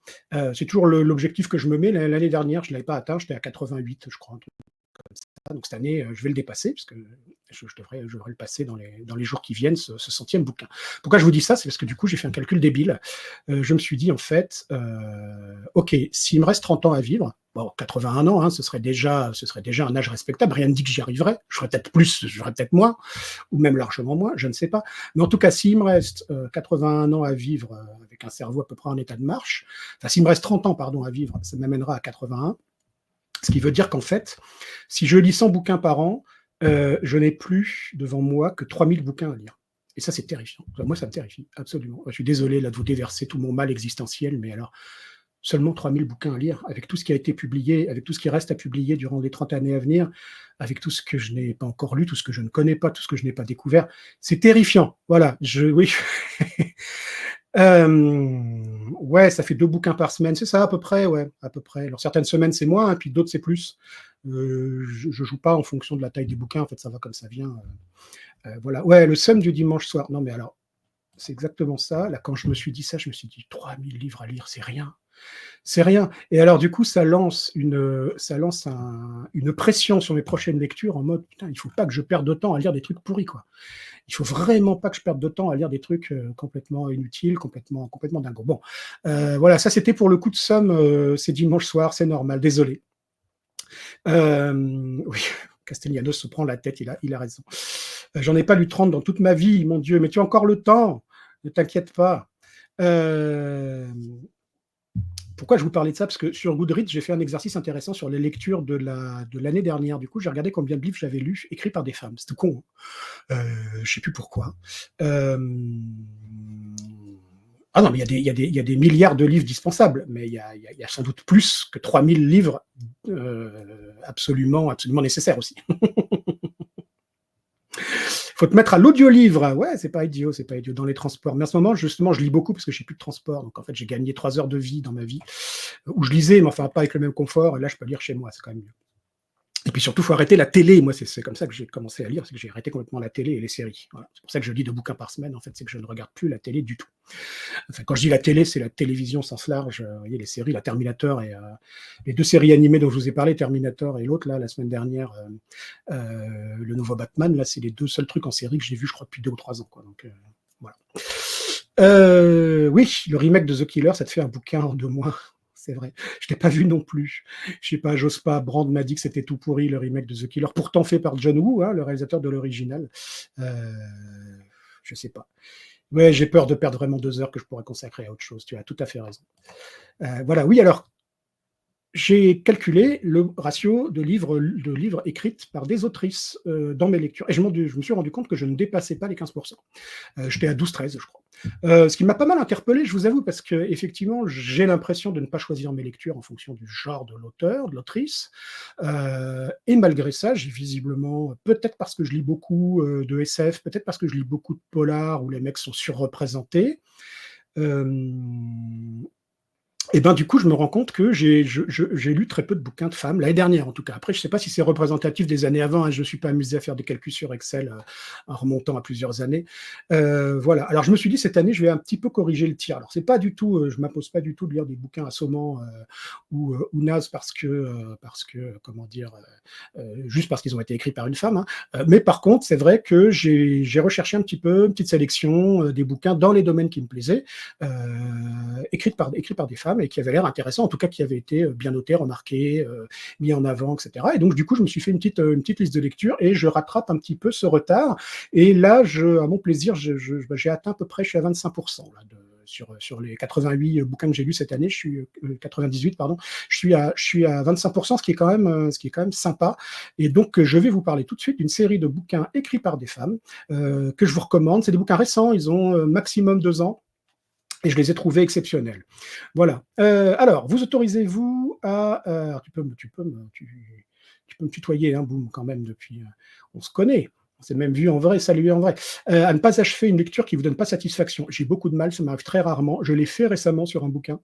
C'est toujours l'objectif que je me mets. L'année dernière, je ne l'avais pas atteint. J'étais à 88, je crois. Un truc comme ça. Donc, cette année, je vais le dépasser, parce que je devrais le passer dans les jours qui viennent, ce 100e bouquin. Pourquoi je vous dis ça? C'est parce que du coup, j'ai fait un calcul débile. Je me suis dit, en fait, OK, s'il me reste 30 ans à vivre, bon, 81 ans, ce serait déjà un âge respectable. Rien ne dit que j'y arriverai. Je ferais peut-être plus, je ferais peut-être moins, ou même largement moins, je ne sais pas. Mais en tout cas, s'il me reste 81 ans à vivre avec un cerveau à peu près en état de marche, enfin, s'il me reste 30 ans, pardon, à vivre, ça m'amènera à 81. Ce qui veut dire qu'en fait, si je lis 100 bouquins par an, je n'ai plus devant moi que 3000 bouquins à lire. Et ça, c'est terrifiant. Moi, ça me terrifie, absolument. Je suis désolé là, de vous déverser tout mon mal existentiel, mais alors, seulement 3000 bouquins à lire, avec tout ce qui a été publié, avec tout ce qui reste à publier durant les 30 années à venir, avec tout ce que je n'ai pas encore lu, tout ce que je ne connais pas, tout ce que je n'ai pas découvert. C'est terrifiant. Voilà, oui. Ouais, ça fait 2 bouquins par semaine, c'est ça à peu près, ouais, à peu près. Alors certaines semaines c'est moins, puis d'autres c'est plus. Je joue pas en fonction de la taille des bouquins, en fait ça va comme ça vient. Voilà, ouais, le somme du dimanche soir. Non mais alors, c'est exactement ça. Là, quand je me suis dit ça, je me suis dit 3000 livres à lire, c'est rien. C'est rien. Et alors, du coup, ça lance une pression sur mes prochaines lectures en mode, putain, il faut pas que je perde de temps à lire des trucs pourris, quoi. Il faut vraiment pas que je perde de temps à lire des trucs complètement inutiles, complètement dingos. Bon, voilà, ça c'était pour le coup de somme, c'est dimanche soir, c'est normal, désolé. Oui, Castellanos se prend la tête, il a raison. J'en ai pas lu 30 dans toute ma vie, mon Dieu, mais tu as encore le temps, ne t'inquiète pas. Pourquoi je vous parlais de ça? Parce que sur Goodreads, j'ai fait un exercice intéressant sur les lectures de l'année dernière. Du coup, j'ai regardé combien de livres j'avais lus écrits par des femmes. C'était con. Je ne sais plus pourquoi. Ah non, mais il y a des milliards de livres dispensables, mais il y a sans doute plus que 3000 livres absolument nécessaires aussi. Faut te mettre à l'audiolivre. Ouais, c'est pas idiot dans les transports. Mais en ce moment, justement, je lis beaucoup parce que j'ai plus de transport. Donc en fait, j'ai gagné 3 heures de vie dans ma vie où je lisais, mais enfin pas avec le même confort. Et là, je peux lire chez moi, c'est quand même mieux. Et puis surtout, il faut arrêter la télé. Moi, c'est comme ça que j'ai commencé à lire, c'est que j'ai arrêté complètement la télé et les séries. Voilà. C'est pour ça que je lis 2 bouquins par semaine. En fait, c'est que je ne regarde plus la télé du tout. Enfin, quand je dis la télé, c'est la télévision sens large. Vous voyez, les séries, la Terminator et les 2 séries animées dont je vous ai parlé, Terminator et l'autre, là, la semaine dernière, le nouveau Batman, là, c'est les 2 seuls trucs en série que j'ai vus, je crois, depuis 2 ou 3 ans. Quoi. Donc, voilà. Oui, le remake de The Killer, ça te fait un bouquin en 2 mois. c'est vrai. Je l'ai pas vu non plus. Je sais pas, j'ose pas. Brand m'a dit que c'était tout pourri, le remake de The Killer, pourtant fait par John Woo, hein, le réalisateur de l'original. Euh, je sais pas. Ouais, j'ai peur de perdre vraiment 2 heures que je pourrais consacrer à autre chose. Tu as tout à fait raison. Voilà, oui, alors j'ai calculé le ratio de livres écrites par des autrices dans mes lectures. Et je me suis rendu compte que je ne dépassais pas les 15%. J'étais à 12-13, je crois. Ce qui m'a pas mal interpellé, je vous avoue, parce que effectivement, j'ai l'impression de ne pas choisir mes lectures en fonction du genre de l'auteur, de l'autrice. Et malgré ça, j'ai visiblement, peut-être parce que je lis beaucoup de SF, peut-être parce que je lis beaucoup de polars où les mecs sont surreprésentés. Euh, et ben du coup, je me rends compte que j'ai lu très peu de bouquins de femmes, l'année dernière en tout cas. Après, je ne sais pas si c'est représentatif des années avant, hein, je ne me suis pas amusé à faire des calculs sur Excel en remontant à plusieurs années. Voilà. Alors, je me suis dit, cette année, je vais un petit peu corriger le tir. Alors, c'est pas du tout, je ne m'impose pas du tout de lire des bouquins assommants ou nazes parce que, comment dire, juste parce qu'ils ont été écrits par une femme. Hein. Mais par contre, c'est vrai que j'ai recherché un petit peu, une petite sélection des bouquins dans les domaines qui me plaisaient, écrits par des femmes et qui avaient l'air intéressants, en tout cas qui avaient été bien notés, remarqués, mis en avant, etc. Et donc, du coup, je me suis fait une petite liste de lecture et je rattrape un petit peu ce retard. Et là, à mon plaisir, j'ai atteint à peu près, je suis à 25% là, sur les 88 bouquins que j'ai lus cette année, 98, pardon, je suis à 25%, ce qui est quand même sympa. Et donc, je vais vous parler tout de suite d'une série de bouquins écrits par des femmes que je vous recommande. C'est des bouquins récents, ils ont maximum 2 ans. Et je les ai trouvés exceptionnels. Voilà. Alors, vous autorisez-vous à... tu peux me tutoyer, hein, Boum, quand même, depuis... on se connaît. On s'est même vu en vrai, salué en vrai. À ne pas achever une lecture qui ne vous donne pas satisfaction. J'ai beaucoup de mal, ça m'arrive très rarement. Je l'ai fait récemment sur un bouquin,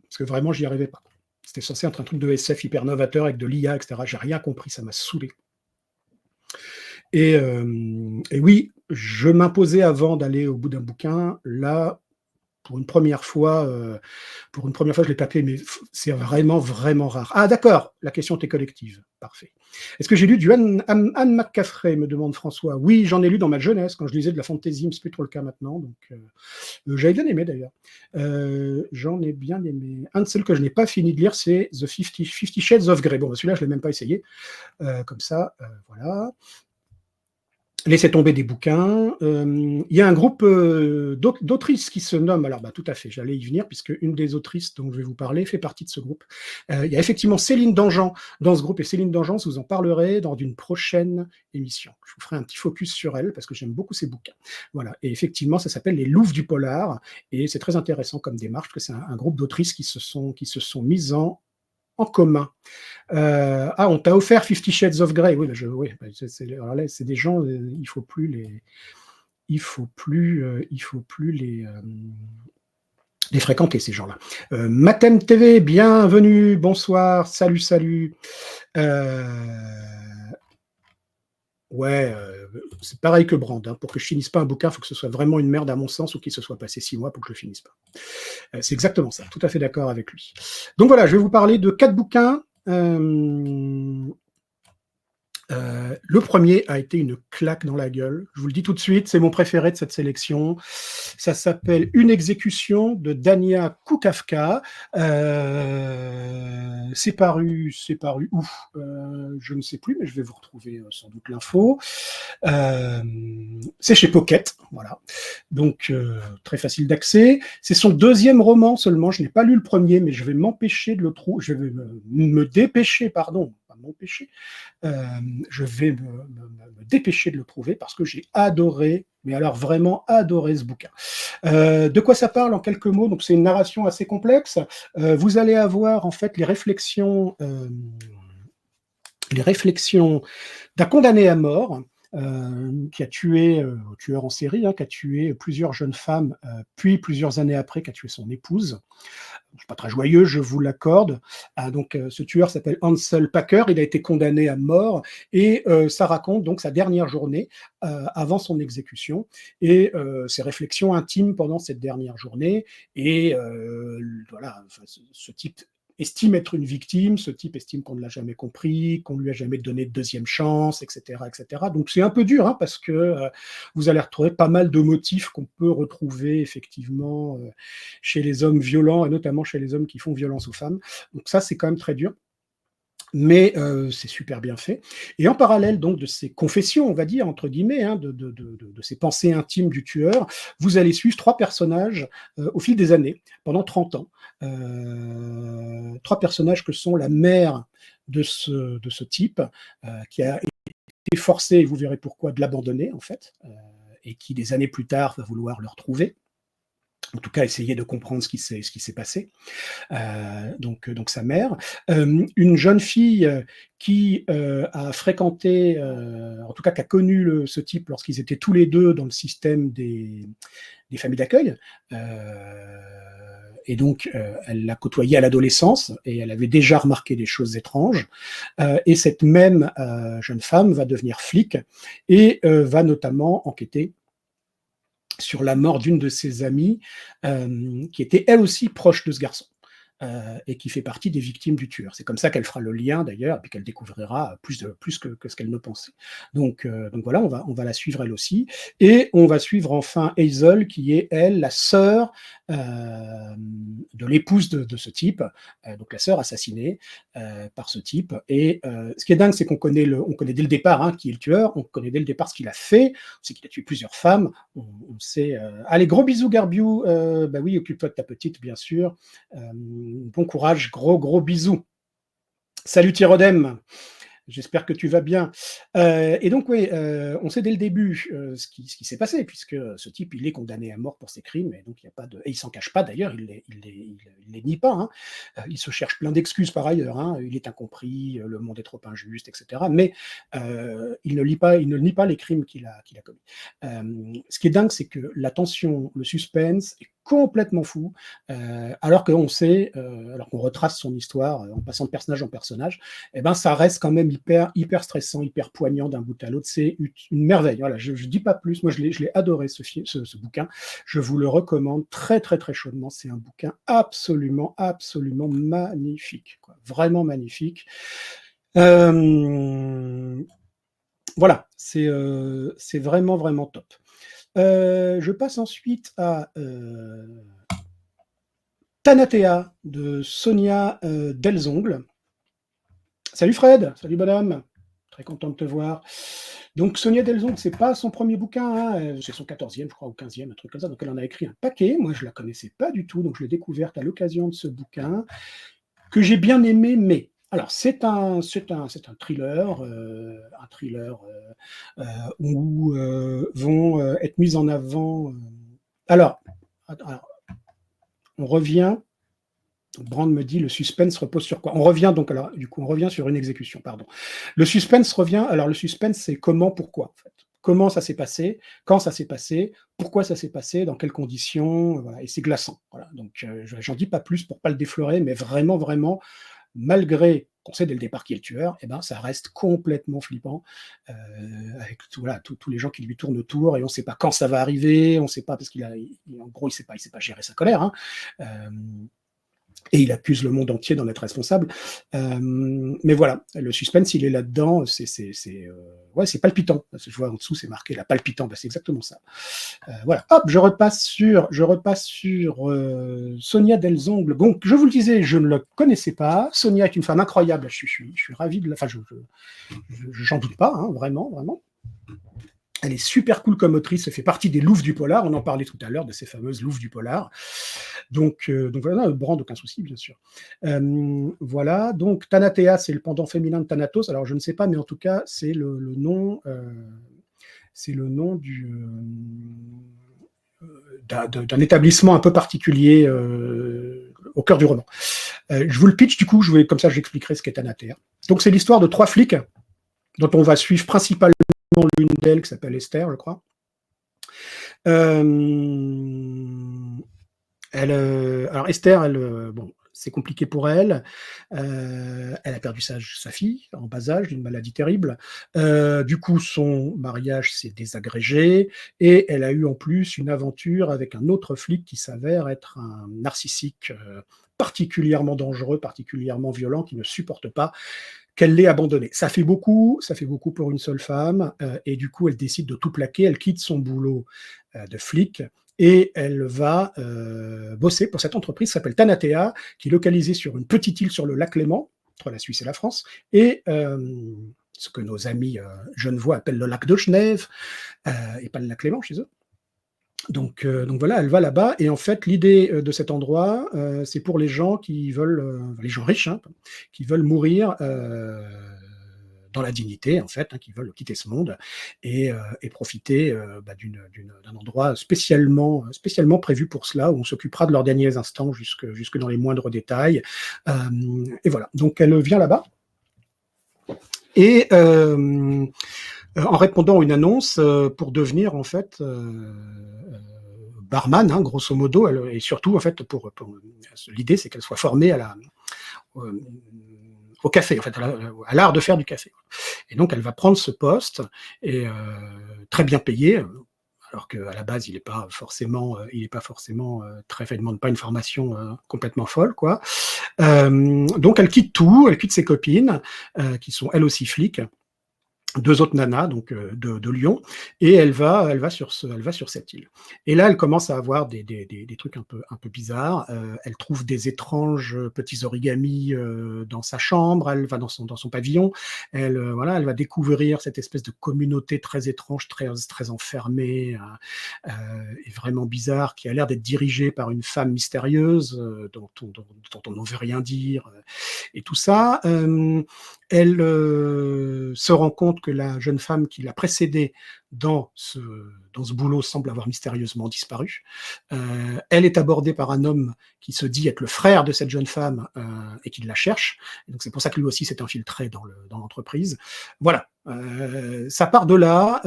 parce que vraiment, j'y arrivais pas. C'était censé être un truc de SF hyper novateur avec de l'IA, etc. J'ai rien compris, ça m'a saoulé. Et oui, je m'imposais avant d'aller au bout d'un bouquin. Là, pour une première fois, je l'ai tapé, mais c'est vraiment, vraiment rare. Ah, d'accord, la question était collective. Parfait. Est-ce que j'ai lu du Anne McCaffrey, me demande François. Oui, j'en ai lu dans ma jeunesse, quand je lisais de la fantasy, mais c'est plus trop le cas maintenant. Donc, j'avais bien aimé d'ailleurs. J'en ai bien aimé. Un de ceux que je n'ai pas fini de lire, c'est The 50 Shades of Grey. Bon, celui-là, je ne l'ai même pas essayé. Comme ça, voilà. Laissez tomber des bouquins. Il y a un groupe d'autrices qui se nomme, alors tout à fait, j'allais y venir, puisque une des autrices dont je vais vous parler fait partie de ce groupe. Il y a effectivement Céline Dangean dans ce groupe, et Céline Dangean, je vous en parlerai dans une prochaine émission. Je vous ferai un petit focus sur elle, parce que j'aime beaucoup ses bouquins. Voilà, et effectivement, ça s'appelle Les Louves du Polar, et c'est très intéressant comme démarche, parce que c'est un groupe d'autrices qui se sont mises en commun. On t'a offert 50 Shades of Grey. Oui, alors là, c'est des gens, il faut plus les fréquenter, ces gens-là. Matem TV, bienvenue, bonsoir, salut, salut. Euh, ouais, c'est pareil que Brand. Hein. Pour que je finisse pas un bouquin, il faut que ce soit vraiment une merde à mon sens ou qu'il se soit passé 6 mois pour que je le finisse pas. C'est exactement ça, tout à fait d'accord avec lui. Donc voilà, je vais vous parler de 4 bouquins. Le premier a été une claque dans la gueule. Je vous le dis tout de suite, c'est mon préféré de cette sélection. Ça s'appelle Une exécution de Dania Kukavka. C'est paru où je ne sais plus, mais je vais vous retrouver sans doute l'info. C'est chez Pocket, voilà. Donc très facile d'accès. C'est son deuxième roman seulement. Je n'ai pas lu le premier, mais je vais m'empêcher de le trouver. Je vais me dépêcher, pardon, pas m'empêcher. Je vais me dépêcher de le trouver parce que j'ai adoré, mais alors vraiment adoré ce bouquin. De quoi ça parle en quelques mots? Donc c'est une narration assez complexe. Vous allez avoir en fait les réflexions d'un condamné à mort qui a tué, tueur en série, hein, qui a tué plusieurs jeunes femmes, puis plusieurs années après, qui a tué son épouse. C'est pas très joyeux, je vous l'accorde. Donc, ce tueur s'appelle Ansel Packer. Il a été condamné à mort et ça raconte donc sa dernière journée avant son exécution et ses réflexions intimes pendant cette dernière journée. Et voilà, enfin, ce type estime être une victime, ce type estime qu'on ne l'a jamais compris, qu'on ne lui a jamais donné de deuxième chance, etc., etc. Donc c'est un peu dur, hein, parce que vous allez retrouver pas mal de motifs qu'on peut retrouver effectivement chez les hommes violents, et notamment chez les hommes qui font violence aux femmes. Donc ça, c'est quand même très dur. Mais c'est super bien fait. Et en parallèle donc de ces confessions, on va dire, entre guillemets, hein, de ces pensées intimes du tueur, vous allez suivre 3 personnages au fil des années, pendant 30 ans. 3 personnages que sont la mère de ce type, qui a été forcée, et vous verrez pourquoi, de l'abandonner, en fait, et qui, des années plus tard, va vouloir le retrouver. En tout cas, essayer de comprendre ce qui s'est passé. Donc sa mère. Une jeune fille qui a fréquenté, en tout cas qui a connu ce type lorsqu'ils étaient tous les deux dans le système des familles d'accueil. Et donc, elle l'a côtoyé à l'adolescence et elle avait déjà remarqué des choses étranges. Et cette même jeune femme va devenir flic et va notamment enquêter sur la mort d'une de ses amies, qui était elle aussi proche de ce garçon, et qui fait partie des victimes du tueur. C'est comme ça qu'elle fera le lien d'ailleurs, et puis qu'elle découvrira plus que ce qu'elle ne pensait. Donc voilà, on va la suivre elle aussi. Et on va suivre enfin Hazel, qui est elle, la sœur de l'épouse de ce type, donc la sœur assassinée par ce type. Et ce qui est dingue, c'est qu'on connaît, on connaît dès le départ, hein, qui est le tueur, on connaît dès le départ ce qu'il a fait, on sait qu'il a tué plusieurs femmes, on sait... Allez, gros bisous Garbiou, bah oui, occupe-toi de ta petite, bien sûr. Bon courage, gros bisous. Salut Thyrodem, j'espère que tu vas bien. Et donc, oui, on sait dès le début ce qui s'est passé, puisque ce type, il est condamné à mort pour ses crimes, et donc il y a pas de... Et il s'en cache pas d'ailleurs, il les nie pas. Hein. Il se cherche plein d'excuses par ailleurs. Hein. Il est incompris, le monde est trop injuste, etc. Mais il ne nie pas les crimes qu'il a commis. Ce qui est dingue, c'est que la tension, le suspense est complètement fou, alors qu'on sait, alors qu'on retrace son histoire en passant de personnage en personnage, eh ben ça reste quand même hyper stressant, hyper poignant d'un bout à l'autre. C'est une merveille. Voilà, je dis pas plus. Moi, je l'ai adoré ce bouquin. Je vous le recommande très chaudement. C'est un bouquin absolument magnifique, quoi. Vraiment magnifique. Voilà, c'est vraiment top. Je passe ensuite à Thanatea de Sonia Delzongle. Salut Fred, salut madame, très content de te voir. Donc Sonia Delzongle, c'est pas son premier bouquin, hein, c'est son 14e, je crois, ou 15e, un truc comme ça, donc elle en a écrit un paquet. Moi, je la connaissais pas du tout, donc je l'ai découverte à l'occasion de ce bouquin, que j'ai bien aimé, mais... Alors, c'est un thriller, où vont être mises en avant... Alors, on revient... Brand me dit le suspense repose sur quoi? On revient donc, alors du coup on revient sur une exécution, pardon. Le suspense revient, alors le suspense c'est comment, pourquoi en fait. Comment ça s'est passé, quand ça s'est passé, pourquoi ça s'est passé, dans quelles conditions, voilà, et c'est glaçant. Voilà. Donc j'en dis pas plus pour pas le déflorer, mais vraiment, malgré qu'on sait dès le départ qui est le tueur, eh ben, ça reste complètement flippant, avec voilà, tous les gens qui lui tournent autour, et on ne sait pas quand ça va arriver, on ne sait pas, parce en gros, il ne sait pas gérer sa colère, hein. Et il accuse le monde entier d'en être responsable. Mais voilà, le suspense, il est là-dedans, c'est palpitant. Je vois en dessous, c'est marqué la palpitant, c'est exactement ça. Voilà, hop, je repasse sur Sonia Delzongle. Donc, je vous le disais, je ne le connaissais pas. Sonia est une femme incroyable, je suis ravi de la... Enfin, j'en doute pas, hein, vraiment. Elle est super cool comme autrice, elle fait partie des louves du polar, on en parlait tout à l'heure, de ces fameuses louves du polar. Donc voilà, Brand, aucun souci, bien sûr. Voilà, donc Thanatea, c'est le pendant féminin de Thanatos, alors je ne sais pas, mais en tout cas, c'est le nom d'un établissement un peu particulier au cœur du roman. Je vous le pitch, du coup, comme ça j'expliquerai ce qu'est Thanatea. Donc c'est l'histoire de 3 flics, dont on va suivre principalement l'une d'elles qui s'appelle Esther, je crois. Alors Esther, bon, c'est compliqué pour elle. Elle a perdu sa fille en bas âge d'une maladie terrible. Du coup, son mariage s'est désagrégé et elle a eu en plus une aventure avec un autre flic qui s'avère être un narcissique particulièrement dangereux, particulièrement violent, qui ne supporte pas qu'elle l'ait abandonné. Ça fait beaucoup pour une seule femme, et du coup, elle décide de tout plaquer. Elle quitte son boulot de flic et elle va bosser pour cette entreprise qui s'appelle Tanatea, qui est localisée sur une petite île sur le lac Léman, entre la Suisse et la France, et ce que nos amis genevois appellent le lac de Genève, et pas le lac Léman chez eux. Donc voilà, elle va là-bas et en fait l'idée de cet endroit, c'est pour les gens qui veulent, les gens riches, hein, qui veulent mourir dans la dignité en fait, hein, qui veulent quitter ce monde et profiter d'un endroit spécialement prévu pour cela, où on s'occupera de leurs derniers instants jusque dans les moindres détails. Et voilà, donc elle vient là-bas et en répondant à une annonce pour devenir en fait barman, hein, grosso modo, et surtout en fait pour l'idée c'est qu'elle soit formée au café, en fait, à l'art de faire du café. Et donc elle va prendre ce poste et très bien payé, alors qu'à la base il n'est pas forcément très, il ne demande pas une formation complètement folle, quoi. Donc elle quitte tout, elle quitte ses copines qui sont elles aussi flics. Deux autres nanas donc de Lyon, et elle va sur cette île. Et là, elle commence à avoir des trucs un peu bizarres. Elle trouve des étranges petits origamis dans sa chambre. Elle va dans son pavillon. Elle va découvrir cette espèce de communauté très étrange, très enfermée et vraiment bizarre, qui a l'air d'être dirigée par une femme mystérieuse dont on ne veut rien dire et tout ça. Elle se rend compte que la jeune femme qui l'a précédée dans ce boulot semble avoir mystérieusement disparu. Elle est abordée par un homme qui se dit être le frère de cette jeune femme et qui la cherche. Et donc c'est pour ça que lui aussi s'est infiltré dans l'entreprise. Voilà, ça part de là,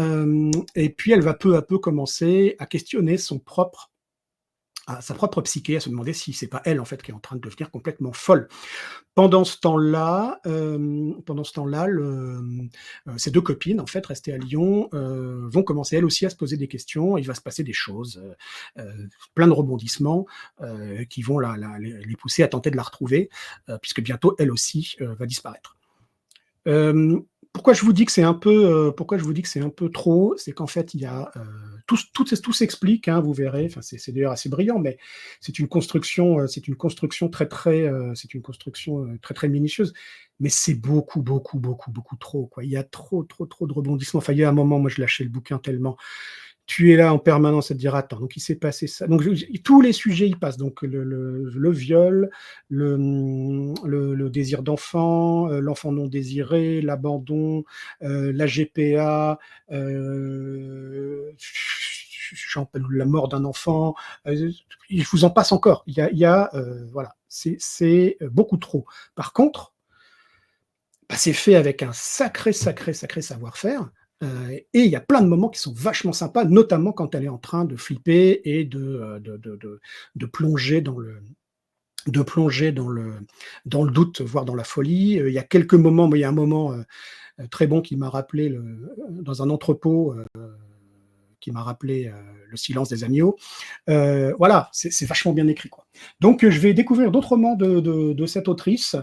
et puis elle va peu à peu commencer à questionner sa propre psyché, à se demander si c'est pas elle en fait qui est en train de devenir complètement folle. Pendant ce temps-là, ces deux copines, en fait, restées à Lyon, vont commencer elles aussi à se poser des questions. Il va se passer des choses, plein de rebondissements qui vont les pousser à tenter de la retrouver, puisque bientôt elle aussi va disparaître. Pourquoi je vous dis que c'est un peu trop, c'est qu'en fait il y a tout s'explique, hein, vous verrez. Enfin, c'est d'ailleurs assez brillant, mais c'est une construction très minutieuse. Mais c'est beaucoup trop, quoi. Il y a trop de rebondissements. Enfin, il y a un moment, moi je lâchais le bouquin tellement. Tu es là en permanence à te dire attends, donc il s'est passé ça. Donc tous les sujets y passent. Donc le viol, le désir d'enfant, l'enfant non désiré, l'abandon, la GPA, la mort d'un enfant. Je vous en passe encore. Voilà, c'est beaucoup trop. Par contre, c'est fait avec un sacré savoir-faire. Et il y a plein de moments qui sont vachement sympas, notamment quand elle est en train de flipper et de plonger dans le doute, voire dans la folie. Il y a quelques moments, mais il y a un moment très bon qui m'a rappelé dans un entrepôt, qui m'a rappelé le silence des agneaux. Voilà, c'est vachement bien écrit, quoi. Donc je vais découvrir d'autres romans de cette autrice.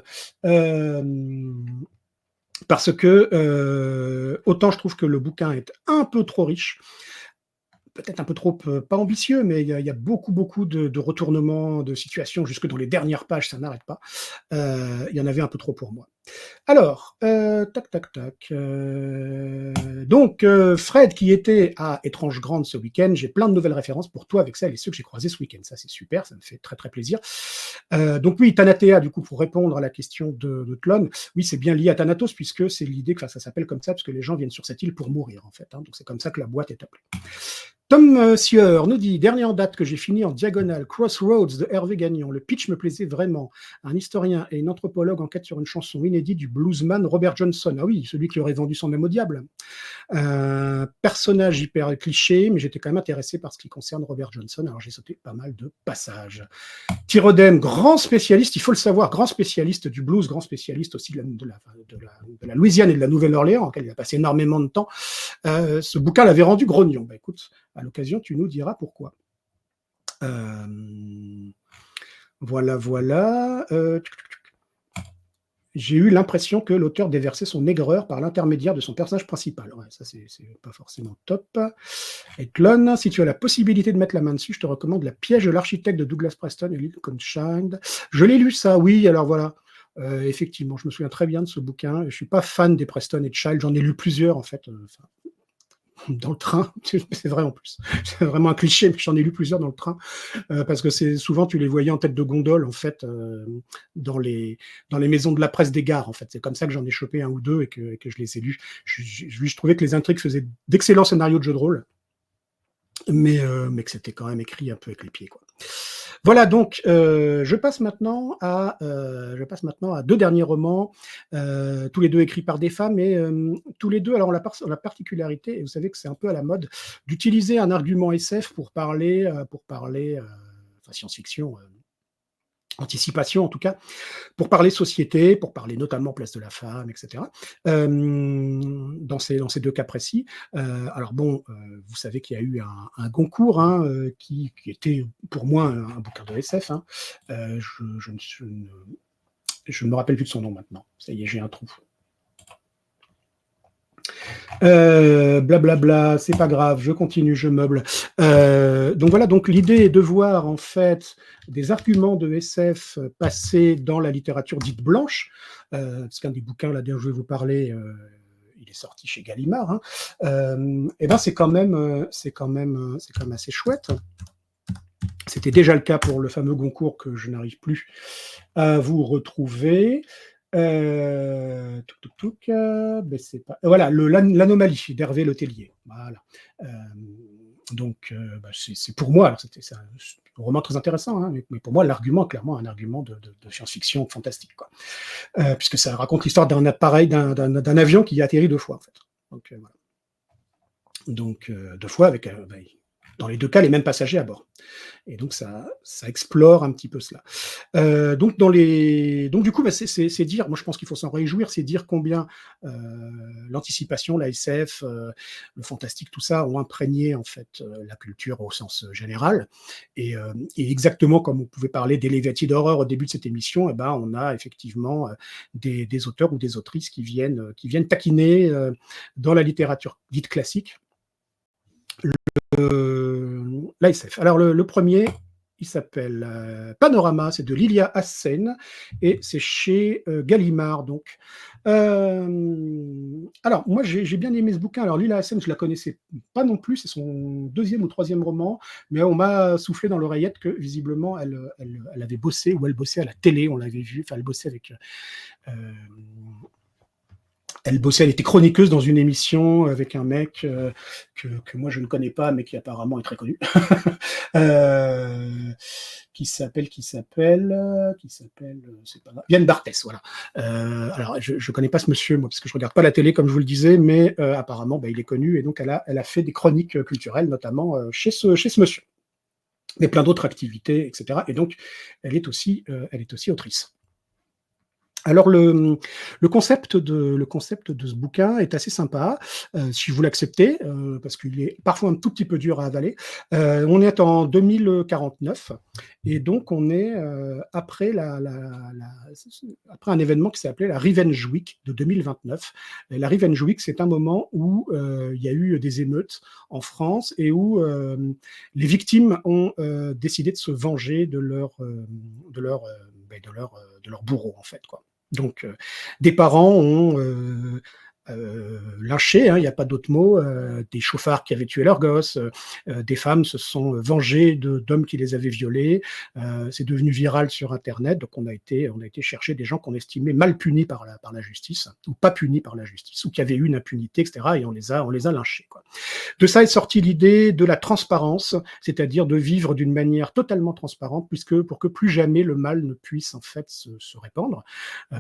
Parce que autant je trouve que le bouquin est un peu trop riche, peut-être un peu trop pas ambitieux, mais il y a beaucoup de retournements de situation jusque dans les dernières pages, ça n'arrête pas. Il y en avait un peu trop pour moi. Alors, donc Fred qui était à Étrange Grande ce week-end, j'ai plein de nouvelles références pour toi avec celles et ceux que j'ai croisés ce week-end. Ça c'est super, ça me fait très plaisir. Donc oui, Thanatea, du coup, pour répondre à la question de Tlon, oui, c'est bien lié à Thanatos, puisque c'est l'idée que ça s'appelle comme ça, parce que les gens viennent sur cette île pour mourir, en fait. Hein, donc c'est comme ça que la boîte est appelée. Tom Sieur nous dit, dernier en date que j'ai fini en diagonale, Crossroads de Hervé Gagnon. Le pitch me plaisait vraiment. Un historien et une anthropologue enquêtent sur une chanson inédite du bluesman Robert Johnson. Ah oui, celui qui aurait vendu son âme au diable. Personnage hyper cliché, mais j'étais quand même intéressé par ce qui concerne Robert Johnson, alors j'ai sauté pas mal de passages. Thirodem, grand spécialiste, il faut le savoir, grand spécialiste du blues, grand spécialiste aussi de la Louisiane et de la Nouvelle-Orléans, en laquelle il a passé énormément de temps. Ce bouquin l'avait rendu grognon. Écoute, à l'occasion, tu nous diras pourquoi. Voilà, voilà. J'ai eu l'impression que l'auteur déversait son aigreur par l'intermédiaire de son personnage principal. Ouais, ça, c'est pas forcément top. Et Clone, si tu as la possibilité de mettre la main dessus, je te recommande La piège de l'architecte de Douglas Preston et Lincoln Child. Je l'ai lu, ça, oui, alors voilà. Effectivement, je me souviens très bien de ce bouquin. Je ne suis pas fan des Preston et Child, j'en ai lu plusieurs, en fait. Dans le train, c'est vrai en plus. C'est vraiment un cliché, mais j'en ai lu plusieurs dans le train, parce que c'est souvent tu les voyais en tête de gondole en fait dans les maisons de la presse des gares en fait. C'est comme ça que j'en ai chopé un ou deux et que je les ai lus. Je trouvais que les intrigues faisaient d'excellents scénarios de jeux de rôle, mais que c'était quand même écrit un peu avec les pieds quoi. Voilà donc je passe maintenant à deux derniers romans, tous les deux écrits par des femmes et tous les deux alors la particularité et vous savez que c'est un peu à la mode d'utiliser un argument SF pour parler enfin science-fiction, anticipation en tout cas, pour parler société, pour parler notamment place de la femme, etc. Dans ces deux cas précis. Alors bon, vous savez qu'il y a eu un Goncourt hein, qui était pour moi un bouquin de SF. Hein. Je ne me rappelle plus de son nom maintenant. Ça y est, j'ai un trou. Blablabla, c'est pas grave, je continue, je meuble. Donc voilà, donc l'idée est de voir en fait des arguments de SF passer dans la littérature dite blanche, parce qu'un des bouquins là dont je vais vous parler, il est sorti chez Gallimard. Hein, et ben c'est quand même assez chouette. C'était déjà le cas pour le fameux Goncourt que je n'arrive plus à vous retrouver. C'est pas... Voilà, l'anomalie d'Hervé Letellier. Voilà. Donc, c'est pour moi, alors c'est un roman très intéressant, hein, mais pour moi, l'argument, clairement, un argument de science-fiction fantastique, quoi. Puisque ça raconte l'histoire d'un appareil, d'un avion qui atterrit deux fois, en fait. Donc, voilà. Donc, deux fois avec, dans les deux cas, les mêmes passagers à bord. Et donc, ça explore un petit peu cela. Donc, du coup, c'est dire, moi je pense qu'il faut s'en réjouir, c'est dire combien l'anticipation, la SF, le fantastique, tout ça ont imprégné en fait la culture au sens général. Et exactement comme on pouvait parler d'Elevated Horror au début de cette émission, eh ben, on a effectivement des auteurs ou des autrices qui viennent taquiner dans la littérature dite classique l'ASF. Alors le premier, il s'appelle Panorama, c'est de Lilia Hassen et c'est chez Gallimard. Donc, alors moi j'ai bien aimé ce bouquin. Alors Lilia Hassen, je la connaissais pas non plus, c'est son deuxième ou troisième roman, mais on m'a soufflé dans l'oreillette que visiblement elle avait bossé ou elle bossait à la télé, on l'avait vu. Enfin, elle bossait avec elle était chroniqueuse dans une émission avec un mec que moi je ne connais pas, mais qui apparemment est très connu, qui s'appelle, c'est pas Yann Barthès, voilà. Alors je connais pas ce monsieur, moi, parce que je regarde pas la télé comme je vous le disais, mais apparemment, il est connu et donc elle a fait des chroniques culturelles, notamment chez ce monsieur, mais plein d'autres activités, etc. Et donc elle est aussi autrice. Alors le concept de ce bouquin est assez sympa, si vous l'acceptez, parce qu'il est parfois un tout petit peu dur à avaler. On est en 2049 et donc on est après après un événement qui s'est appelé la Revenge Week de 2029. Et la Revenge Week, c'est un moment où il y a eu des émeutes en France et où les victimes ont décidé de se venger de leur bourreau, en fait, quoi. Donc, des parents ont lynché, hein, il n'y a pas d'autre mot, des chauffards qui avaient tué leurs gosses, des femmes se sont vengées d'hommes qui les avaient violés. C'est devenu viral sur Internet, donc on a été chercher des gens qu'on estimait mal punis par la justice, ou pas punis par la justice, ou qui avaient eu une impunité, etc., et on les a lynchés, quoi. De ça est sortie l'idée de la transparence, c'est-à-dire de vivre d'une manière totalement transparente, pour que plus jamais le mal ne puisse en fait se répandre,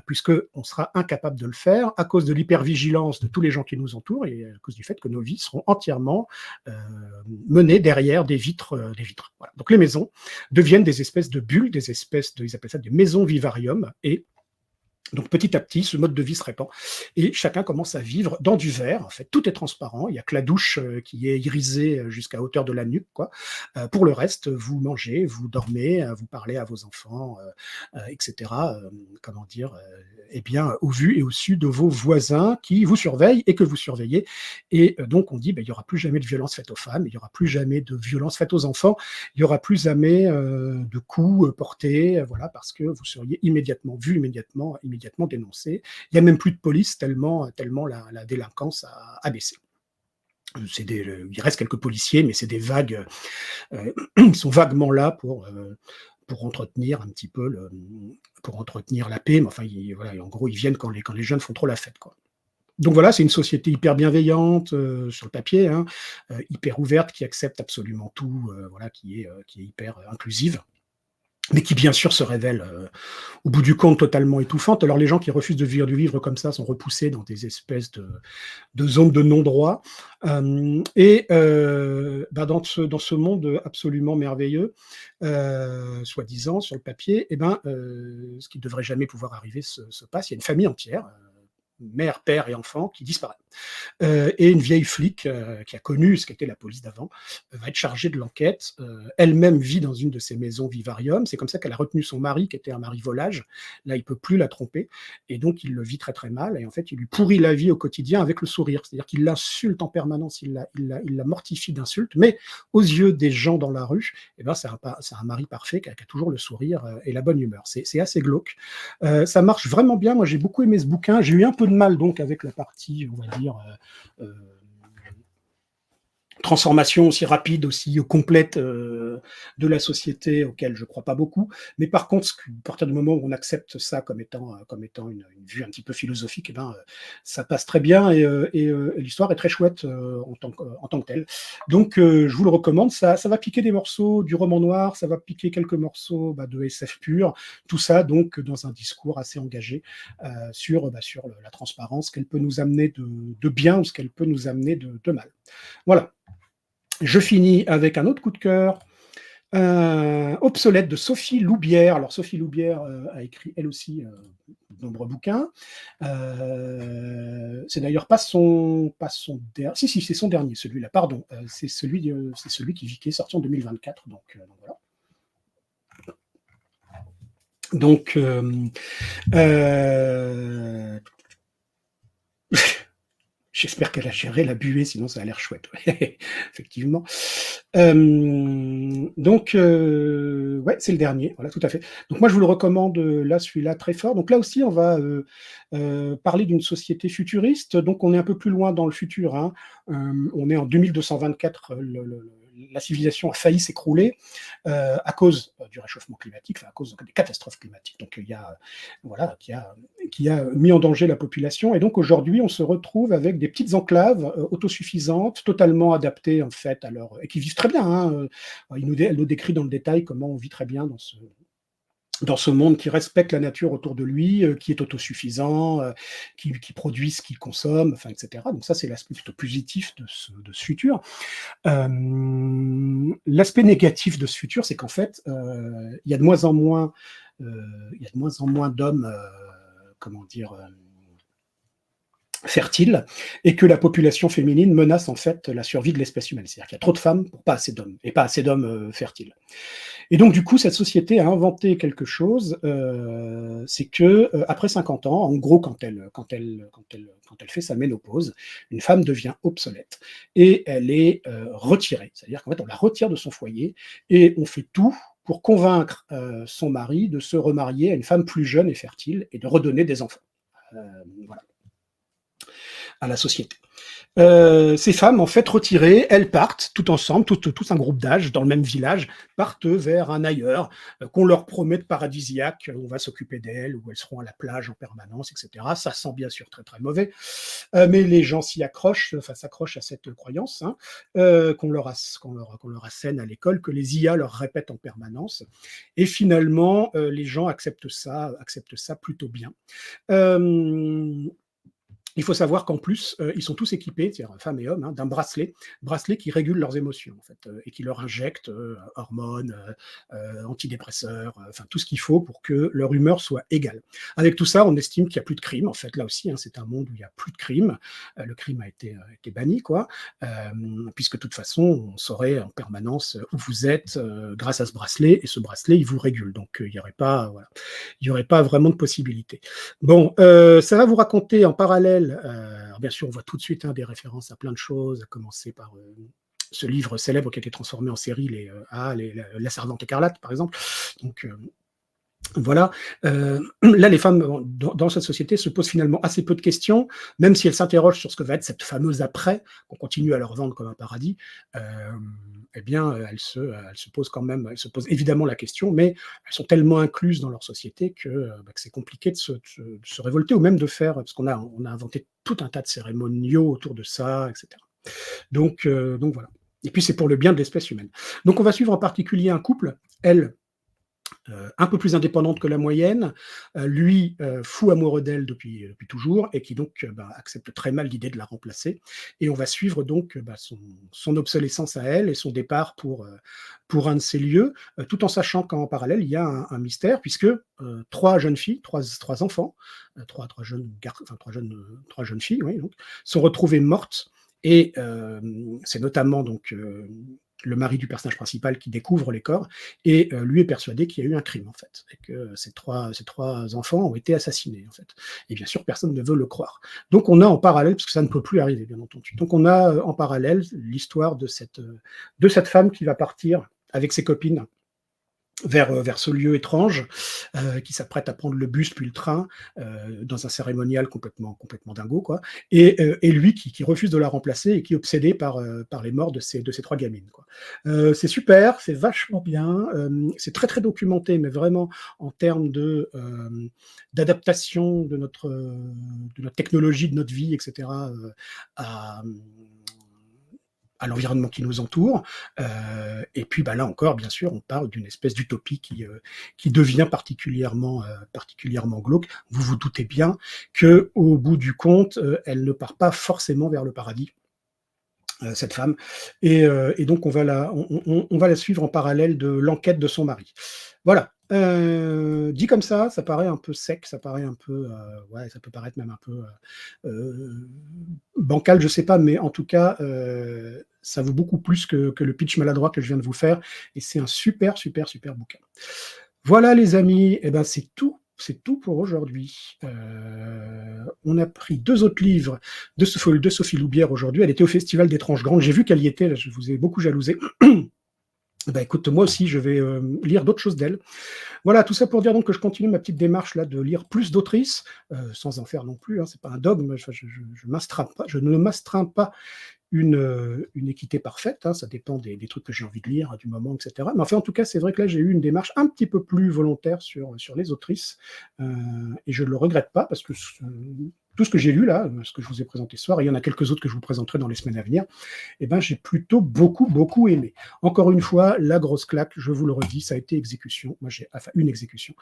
puisqu'on sera incapable de le faire à cause de l'hypervigilance de tous les gens qui nous entourent et à cause du fait que nos vies seront entièrement menées derrière des vitres. Voilà. Donc les maisons deviennent des espèces de bulles, ils appellent ça des maisons vivarium, et Donc petit à petit, ce mode de vie se répand et chacun commence à vivre dans du verre. En fait, tout est transparent. Il y a que la douche qui est irisée jusqu'à hauteur de la nuque, quoi. Pour le reste, vous mangez, vous dormez, vous parlez à vos enfants, etc. Comment dire, eh bien, au vu et au su de vos voisins qui vous surveillent et que vous surveillez. Et donc on dit, ben, il y aura plus jamais de violence faite aux femmes, il y aura plus jamais de violence faite aux enfants, il y aura plus jamais de coups portés, voilà, parce que vous seriez immédiatement vu, immédiatement dénoncé. Il n'y a même plus de police tellement la délinquance a baissé. Il reste quelques policiers, mais c'est des vagues, ils sont vaguement là pour entretenir un petit peu pour entretenir la paix, mais enfin, voilà, en gros, ils viennent quand les jeunes font trop la fête, quoi. Donc voilà, c'est une société hyper bienveillante sur le papier, hein, hyper ouverte, qui accepte absolument tout, voilà, qui est hyper inclusive, mais qui bien sûr se révèle au bout du compte totalement étouffante. Alors les gens qui refusent de vivre comme ça sont repoussés dans des espèces de zones de non-droit. Bah, dans ce monde absolument merveilleux, soi-disant sur le papier, eh ben, ce qui ne devrait jamais pouvoir arriver se passe. Il y a une famille entière, mère, père et enfant, qui disparaît. Et une vieille flic qui a connu ce qu'était la police d'avant va être chargée de l'enquête. Elle-même vit dans une de ces maisons vivarium. C'est comme ça qu'elle a retenu son mari, qui était un mari volage. Là, il peut plus la tromper, et donc il le vit très très mal. Et en fait, il lui pourrit la vie au quotidien avec le sourire. C'est-à-dire qu'il l'insulte en permanence, il la mortifie d'insultes. Mais aux yeux des gens dans la rue, eh ben, c'est un mari parfait qui a toujours le sourire et la bonne humeur. C'est assez glauque. Ça marche vraiment bien. Moi, j'ai beaucoup aimé ce bouquin. J'ai eu un peu de mal donc avec la partie, on va dire, euh, transformation aussi rapide, aussi complète de la société, auquel je ne crois pas beaucoup. Mais par contre, à partir du moment où on accepte ça comme étant une vue un petit peu philosophique, eh ben, ça passe très bien et l'histoire est très chouette en tant que telle. Donc, je vous le recommande. Ça va piquer des morceaux du roman noir, ça va piquer quelques morceaux de SF pur. Tout ça, donc, dans un discours assez engagé sur la transparence, ce qu'elle peut nous amener de bien ou ce qu'elle peut nous amener de mal. Voilà. Je finis avec un autre coup de cœur, Obsolète de Sophie Loubière. Alors Sophie Loubière a écrit elle aussi de nombreux bouquins. C'est d'ailleurs pas son dernier. Si, c'est son dernier, celui-là, pardon. C'est celui qui est sorti en 2024. Donc voilà. Donc j'espère qu'elle a géré la buée, sinon ça a l'air chouette. Effectivement. Donc, ouais, c'est le dernier. Voilà, tout à fait. Donc moi, je vous le recommande, là, celui-là, très fort. Donc là aussi, on va parler d'une société futuriste. Donc on est un peu plus loin dans le futur, hein. On est en 2224. La civilisation a failli s'écrouler à cause du réchauffement climatique, enfin, à cause des catastrophes climatiques. Donc il y a, voilà, qui a mis en danger la population. Et donc aujourd'hui, on se retrouve avec des petites enclaves autosuffisantes, totalement adaptées en fait et qui vivent très bien, hein. Elle nous décrit dans le détail comment on vit très bien dans ce monde qui respecte la nature autour de lui, qui est autosuffisant, qui produit ce qu'il consomme, enfin, etc. Donc ça, c'est l'aspect plutôt positif de ce futur. L'aspect négatif de ce futur, c'est qu'en fait, il y a de moins en moins, d'hommes, comment dire, fertiles, et que la population féminine menace en fait la survie de l'espèce humaine. C'est-à-dire qu'il y a trop de femmes pour pas assez d'hommes, et pas assez d'hommes fertiles. Et donc du coup, cette société a inventé quelque chose, c'est que après 50 ans, en gros, quand elle fait sa ménopause, une femme devient obsolète et elle est retirée. C'est-à-dire qu'en fait, on la retire de son foyer et on fait tout pour convaincre son mari de se remarier à une femme plus jeune et fertile et de redonner des enfants. Voilà, à la société. Ces femmes, en fait, retirées, elles partent tout ensemble, tout un groupe d'âge, dans le même village, partent vers un ailleurs, qu'on leur promet de paradisiaque, où on va s'occuper d'elles, où elles seront à la plage en permanence, etc. Ça sent bien sûr très très mauvais, mais les gens s'accrochent à cette croyance, hein, qu'on leur assène à l'école, que les IA leur répètent en permanence, et finalement, les gens acceptent ça plutôt bien. Il faut savoir qu'en plus, ils sont tous équipés, c'est-à-dire femmes et hommes, hein, d'un bracelet qui régule leurs émotions, en fait, et qui leur injecte hormones, antidépresseurs, enfin tout ce qu'il faut pour que leur humeur soit égale. Avec tout ça, on estime qu'il n'y a plus de crime, en fait, là aussi, hein, c'est un monde où il n'y a plus de crime. Le crime a été banni, quoi, puisque de toute façon, on saurait en permanence où vous êtes grâce à ce bracelet, et ce bracelet, il vous régule. Donc, il n'y aurait pas, voilà, il y aurait pas vraiment de possibilité. Bon, ça va vous raconter en parallèle, alors bien sûr, on voit tout de suite des références à plein de choses, à commencer par ce livre célèbre qui a été transformé en série, La Servante écarlate, par exemple. Donc, voilà. Là, les femmes dans cette société se posent finalement assez peu de questions, même si elles s'interrogent sur ce que va être cette fameuse après, qu'on continue à leur vendre comme un paradis. Eh bien, elles se posent quand même, elles se posent évidemment la question, mais elles sont tellement incluses dans leur société que c'est compliqué de se révolter ou même de faire, parce on a inventé tout un tas de cérémoniaux autour de ça, etc. Donc voilà. Et puis c'est pour le bien de l'espèce humaine. Donc on va suivre en particulier un couple, elle un peu plus indépendante que la moyenne, lui fou amoureux d'elle depuis toujours et qui donc accepte très mal l'idée de la remplacer. Et on va suivre donc son obsolescence à elle et son départ pour un de ces lieux, tout en sachant qu'en parallèle il y a un mystère puisque trois jeunes filles, trois enfants, trois jeunes filles, oui, donc, sont retrouvées mortes. Et c'est notamment donc le mari du personnage principal qui découvre les corps, et lui est persuadé qu'il y a eu un crime, en fait, et que ces trois enfants ont été assassinés, en fait. Et bien sûr, personne ne veut le croire. Donc on a en parallèle, parce que ça ne peut plus arriver, bien entendu, donc on a en parallèle l'histoire de cette femme qui va partir avec ses copines vers ce lieu étrange, qui s'apprête à prendre le bus puis le train, dans un cérémonial complètement dingo, quoi. Et lui qui refuse de la remplacer et qui est obsédé par les morts de ces trois gamines, quoi. C'est super, c'est vachement bien, c'est très très documenté, mais vraiment en termes d'adaptation de notre technologie, de notre vie, etc. À l'environnement qui nous entoure. Et puis là encore, bien sûr, on parle d'une espèce d'utopie qui devient particulièrement glauque. Vous vous doutez bien qu'au bout du compte, elle ne part pas forcément vers le paradis, cette femme. Et donc on va la suivre en parallèle de l'enquête de son mari. Voilà. Dit comme ça paraît un peu sec, ça paraît un peu, ouais, ça peut paraître même un peu bancal, je sais pas, mais en tout cas, ça vaut beaucoup plus que le pitch maladroit que je viens de vous faire, et c'est un super, super, super bouquin. Voilà les amis, et ben c'est tout pour aujourd'hui. On a pris 2 autres livres de Sophie Loubière aujourd'hui. Elle était au Festival d'Étranges Grandes. J'ai vu qu'elle y était, là, je vous ai beaucoup jalousé. Écoute, moi aussi, je vais lire d'autres choses d'elle. Voilà, tout ça pour dire donc que je continue ma petite démarche là de lire plus d'autrices, sans en faire non plus, hein, c'est pas un dogme, je ne m'astreins pas une équité parfaite, hein, ça dépend des trucs que j'ai envie de lire, du moment, etc. Mais enfin, en tout cas, c'est vrai que là, j'ai eu une démarche un petit peu plus volontaire sur les autrices, et je ne le regrette pas, parce que tout ce que j'ai lu là, ce que je vous ai présenté ce soir, et il y en a quelques autres que je vous présenterai dans les semaines à venir, j'ai plutôt beaucoup, beaucoup aimé. Encore une fois, la grosse claque, je vous le redis, ça a été Exécution. Moi, une Exécution.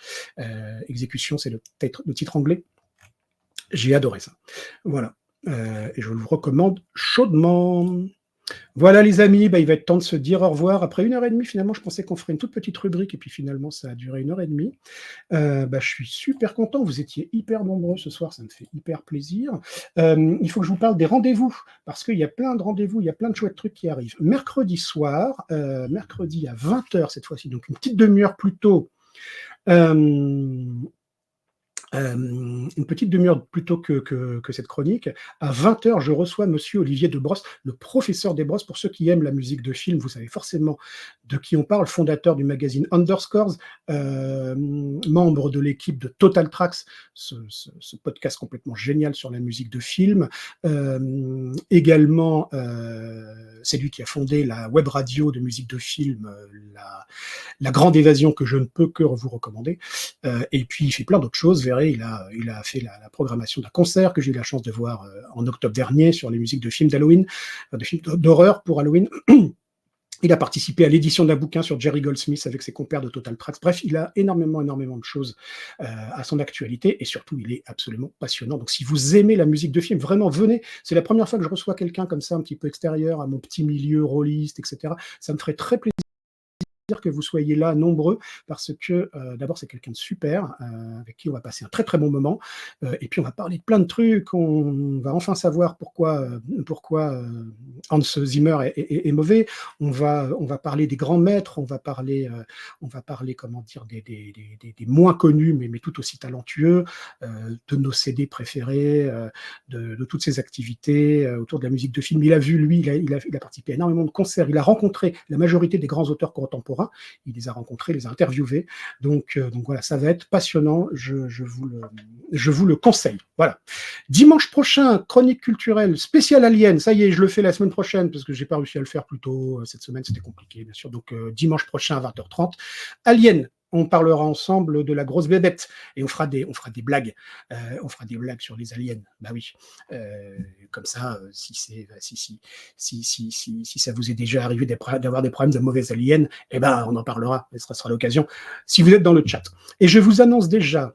Exécution, c'est le titre anglais. J'ai adoré ça. Voilà. Et je vous le recommande chaudement. Voilà les amis, il va être temps de se dire au revoir. Après 1h30, finalement, je pensais qu'on ferait une toute petite rubrique, et puis finalement, ça a duré 1h30. Je suis super content, vous étiez hyper nombreux ce soir, ça me fait hyper plaisir. Il faut que je vous parle des rendez-vous, parce qu'il y a plein de rendez-vous, il y a plein de chouettes trucs qui arrivent. Mercredi soir, mercredi à 20h cette fois-ci, donc une petite demi-heure plus tôt, une petite demi-heure plus tôt que cette chronique. À 20h, je reçois monsieur Olivier Debrosse, le professeur Desbrosses. Pour ceux qui aiment la musique de film, vous savez forcément de qui on parle, fondateur du magazine Underscores, membre de l'équipe de Total Tracks, ce podcast complètement génial sur la musique de film. Également, c'est lui qui a fondé la web radio de musique de film, la Grande Évasion, que je ne peux que vous recommander. Et puis, il fait plein d'autres choses. Il a fait la programmation d'un concert que j'ai eu la chance de voir en octobre dernier sur les musiques de films d'Halloween, de films d'horreur pour Halloween. Il a participé à l'édition d'un bouquin sur Jerry Goldsmith avec ses compères de Total Tracks. Bref, il a énormément, énormément de choses à son actualité et surtout, il est absolument passionnant. Donc, si vous aimez la musique de film, vraiment, venez. C'est la première fois que je reçois quelqu'un comme ça, un petit peu extérieur à mon petit milieu rôliste, etc. Ça me ferait très plaisir que vous soyez là nombreux parce que d'abord c'est quelqu'un de super avec qui on va passer un très très bon moment et puis on va parler de plein de trucs, on va enfin savoir pourquoi Hans Zimmer est mauvais, on va parler des grands maîtres, on va parler comment dire des moins connus mais tout aussi talentueux, de nos CD préférés, de toutes ces activités autour de la musique de film. Il a vu, lui, il a participé à énormément de concerts, il a rencontré la majorité des grands auteurs contemporains. Il les a rencontrés, les a interviewés. Donc voilà, ça va être passionnant. Je vous le conseille. Voilà. Dimanche prochain, chronique culturelle spéciale Alien. Ça y est, je le fais la semaine prochaine parce que j'ai pas réussi à le faire plus tôt. Cette semaine, c'était compliqué, bien sûr. Donc dimanche prochain à 20h30. Alien. On parlera ensemble de la grosse bébête et on fera des blagues. On fera des blagues sur les aliens. Bah oui. Comme ça, si ça vous est déjà arrivé d'avoir des problèmes de mauvais aliens, eh ben, on en parlera. Et ce sera l'occasion si vous êtes dans le chat. Et je vous annonce déjà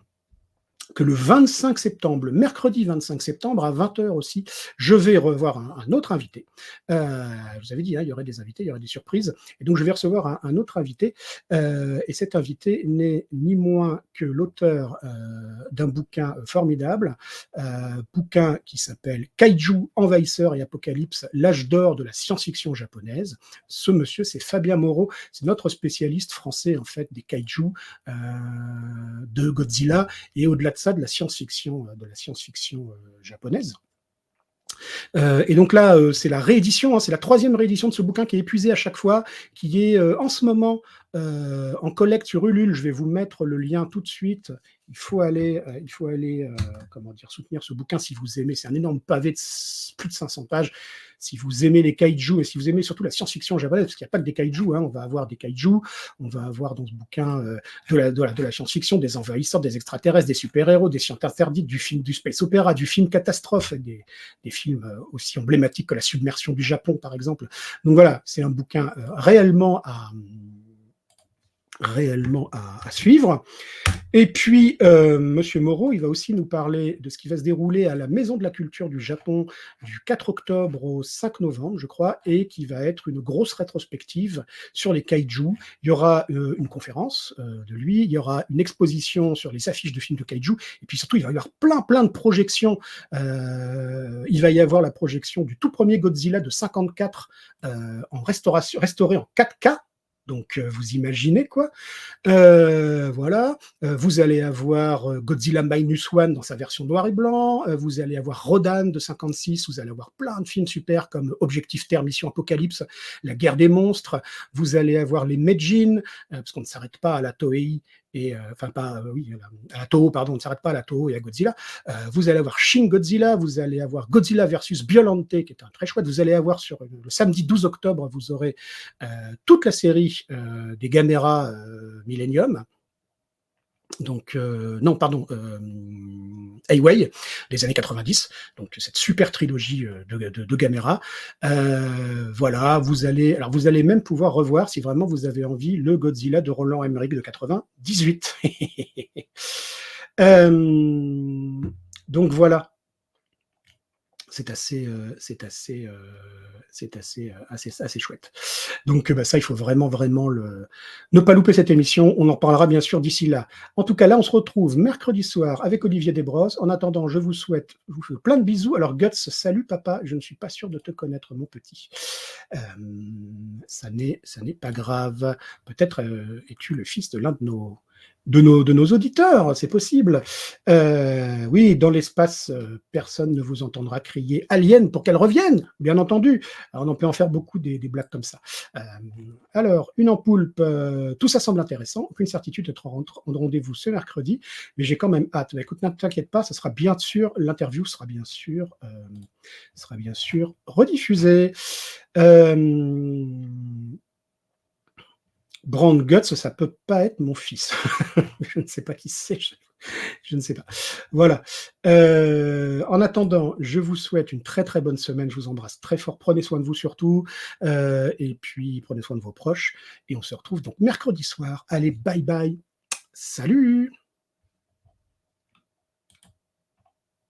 que le 25 septembre, le mercredi 25 septembre, à 20h aussi, je vais revoir un autre invité. Je vous avais dit, hein, il y aurait des invités, il y aurait des surprises. Et donc, je vais recevoir un autre invité. Et cet invité n'est ni moins que l'auteur d'un bouquin formidable, bouquin qui s'appelle Kaiju, Envahisseurs et Apocalypse, l'âge d'or de la science-fiction japonaise. Ce monsieur, c'est Fabien Moreau. C'est notre spécialiste français, en fait, des kaiju, de Godzilla, et au-delà de ça, de la science-fiction japonaise. Et donc là, c'est la réédition, hein, c'est la 3e réédition de ce bouquin qui est épuisé à chaque fois, qui est en ce moment en collecte sur Ulule. Je vais vous mettre le lien tout de suite. Il faut aller comment dire, soutenir ce bouquin si vous aimez. C'est un énorme pavé de plus de 500 pages. Si vous aimez les kaiju et si vous aimez surtout la science-fiction japonaise, parce qu'il n'y a pas que des kaiju, hein, on va avoir des kaiju, on va avoir dans ce bouquin de la science-fiction, des envahisseurs, des extraterrestres, des super-héros, des sciences interdites, du space opéra, du film catastrophe, des films aussi emblématiques que la submersion du Japon, par exemple. Donc voilà, c'est un bouquin réellement à suivre. Et puis, Monsieur Moreau, il va aussi nous parler de ce qui va se dérouler à la Maison de la Culture du Japon du 4 octobre au 5 novembre, je crois, et qui va être une grosse rétrospective sur les kaiju. Il y aura une conférence de lui, il y aura une exposition sur les affiches de films de kaiju, et puis surtout, il va y avoir plein de projections. Il va y avoir la projection du tout premier Godzilla de 54 restauré en 4K. Donc, vous imaginez, quoi. Voilà. Vous allez avoir Godzilla Minus One dans sa version noir et blanc. Vous allez avoir Rodan de 56. Vous allez avoir plein de films super comme Objectif Terre, Mission Apocalypse, La guerre des monstres. Vous allez avoir les Meijin, parce qu'on ne s'arrête pas à la Toei et enfin pas oui à la Toho, pardon, on ne s'arrête pas à la Toho et à Godzilla. Vous allez avoir Shin Godzilla, vous allez avoir Godzilla versus Biollante, qui est un très chouette. Vous allez avoir sur le samedi 12 octobre, vous aurez toute la série des Gamera Millennium. Donc, non, pardon, Heiwei, des années 90, donc cette super trilogie de Gamera. Voilà, vous allez même pouvoir revoir, si vraiment vous avez envie, le Godzilla de Roland Emmerich de 98. Donc voilà. C'est assez chouette. Donc ça, il faut vraiment ne pas louper cette émission. On en parlera bien sûr d'ici là. En tout cas, là, on se retrouve mercredi soir avec Olivier Desbrosses. En attendant, je vous fais plein de bisous. Alors Guts, salut papa. Je ne suis pas sûr de te connaître, mon petit. Ça n'est pas grave. Peut-être es-tu le fils de l'un de nos auditeurs, c'est possible. Oui, dans l'espace, personne ne vous entendra crier Alien pour qu'elle revienne, bien entendu. Alors, on peut en faire beaucoup des blagues comme ça. Alors, une ampoule, tout ça semble intéressant. Aucune certitude d'être en rendez-vous ce mercredi, mais j'ai quand même hâte. Écoute, ne t'inquiète pas, ça sera bien sûr, l'interview sera bien sûr rediffusée. Brand Guts, ça peut pas être mon fils. Je ne sais pas qui c'est. Je ne sais pas. Voilà. En attendant, je vous souhaite une très, très bonne semaine. Je vous embrasse très fort. Prenez soin de vous surtout, et puis prenez soin de vos proches et on se retrouve donc mercredi soir. Allez, bye bye. Salut!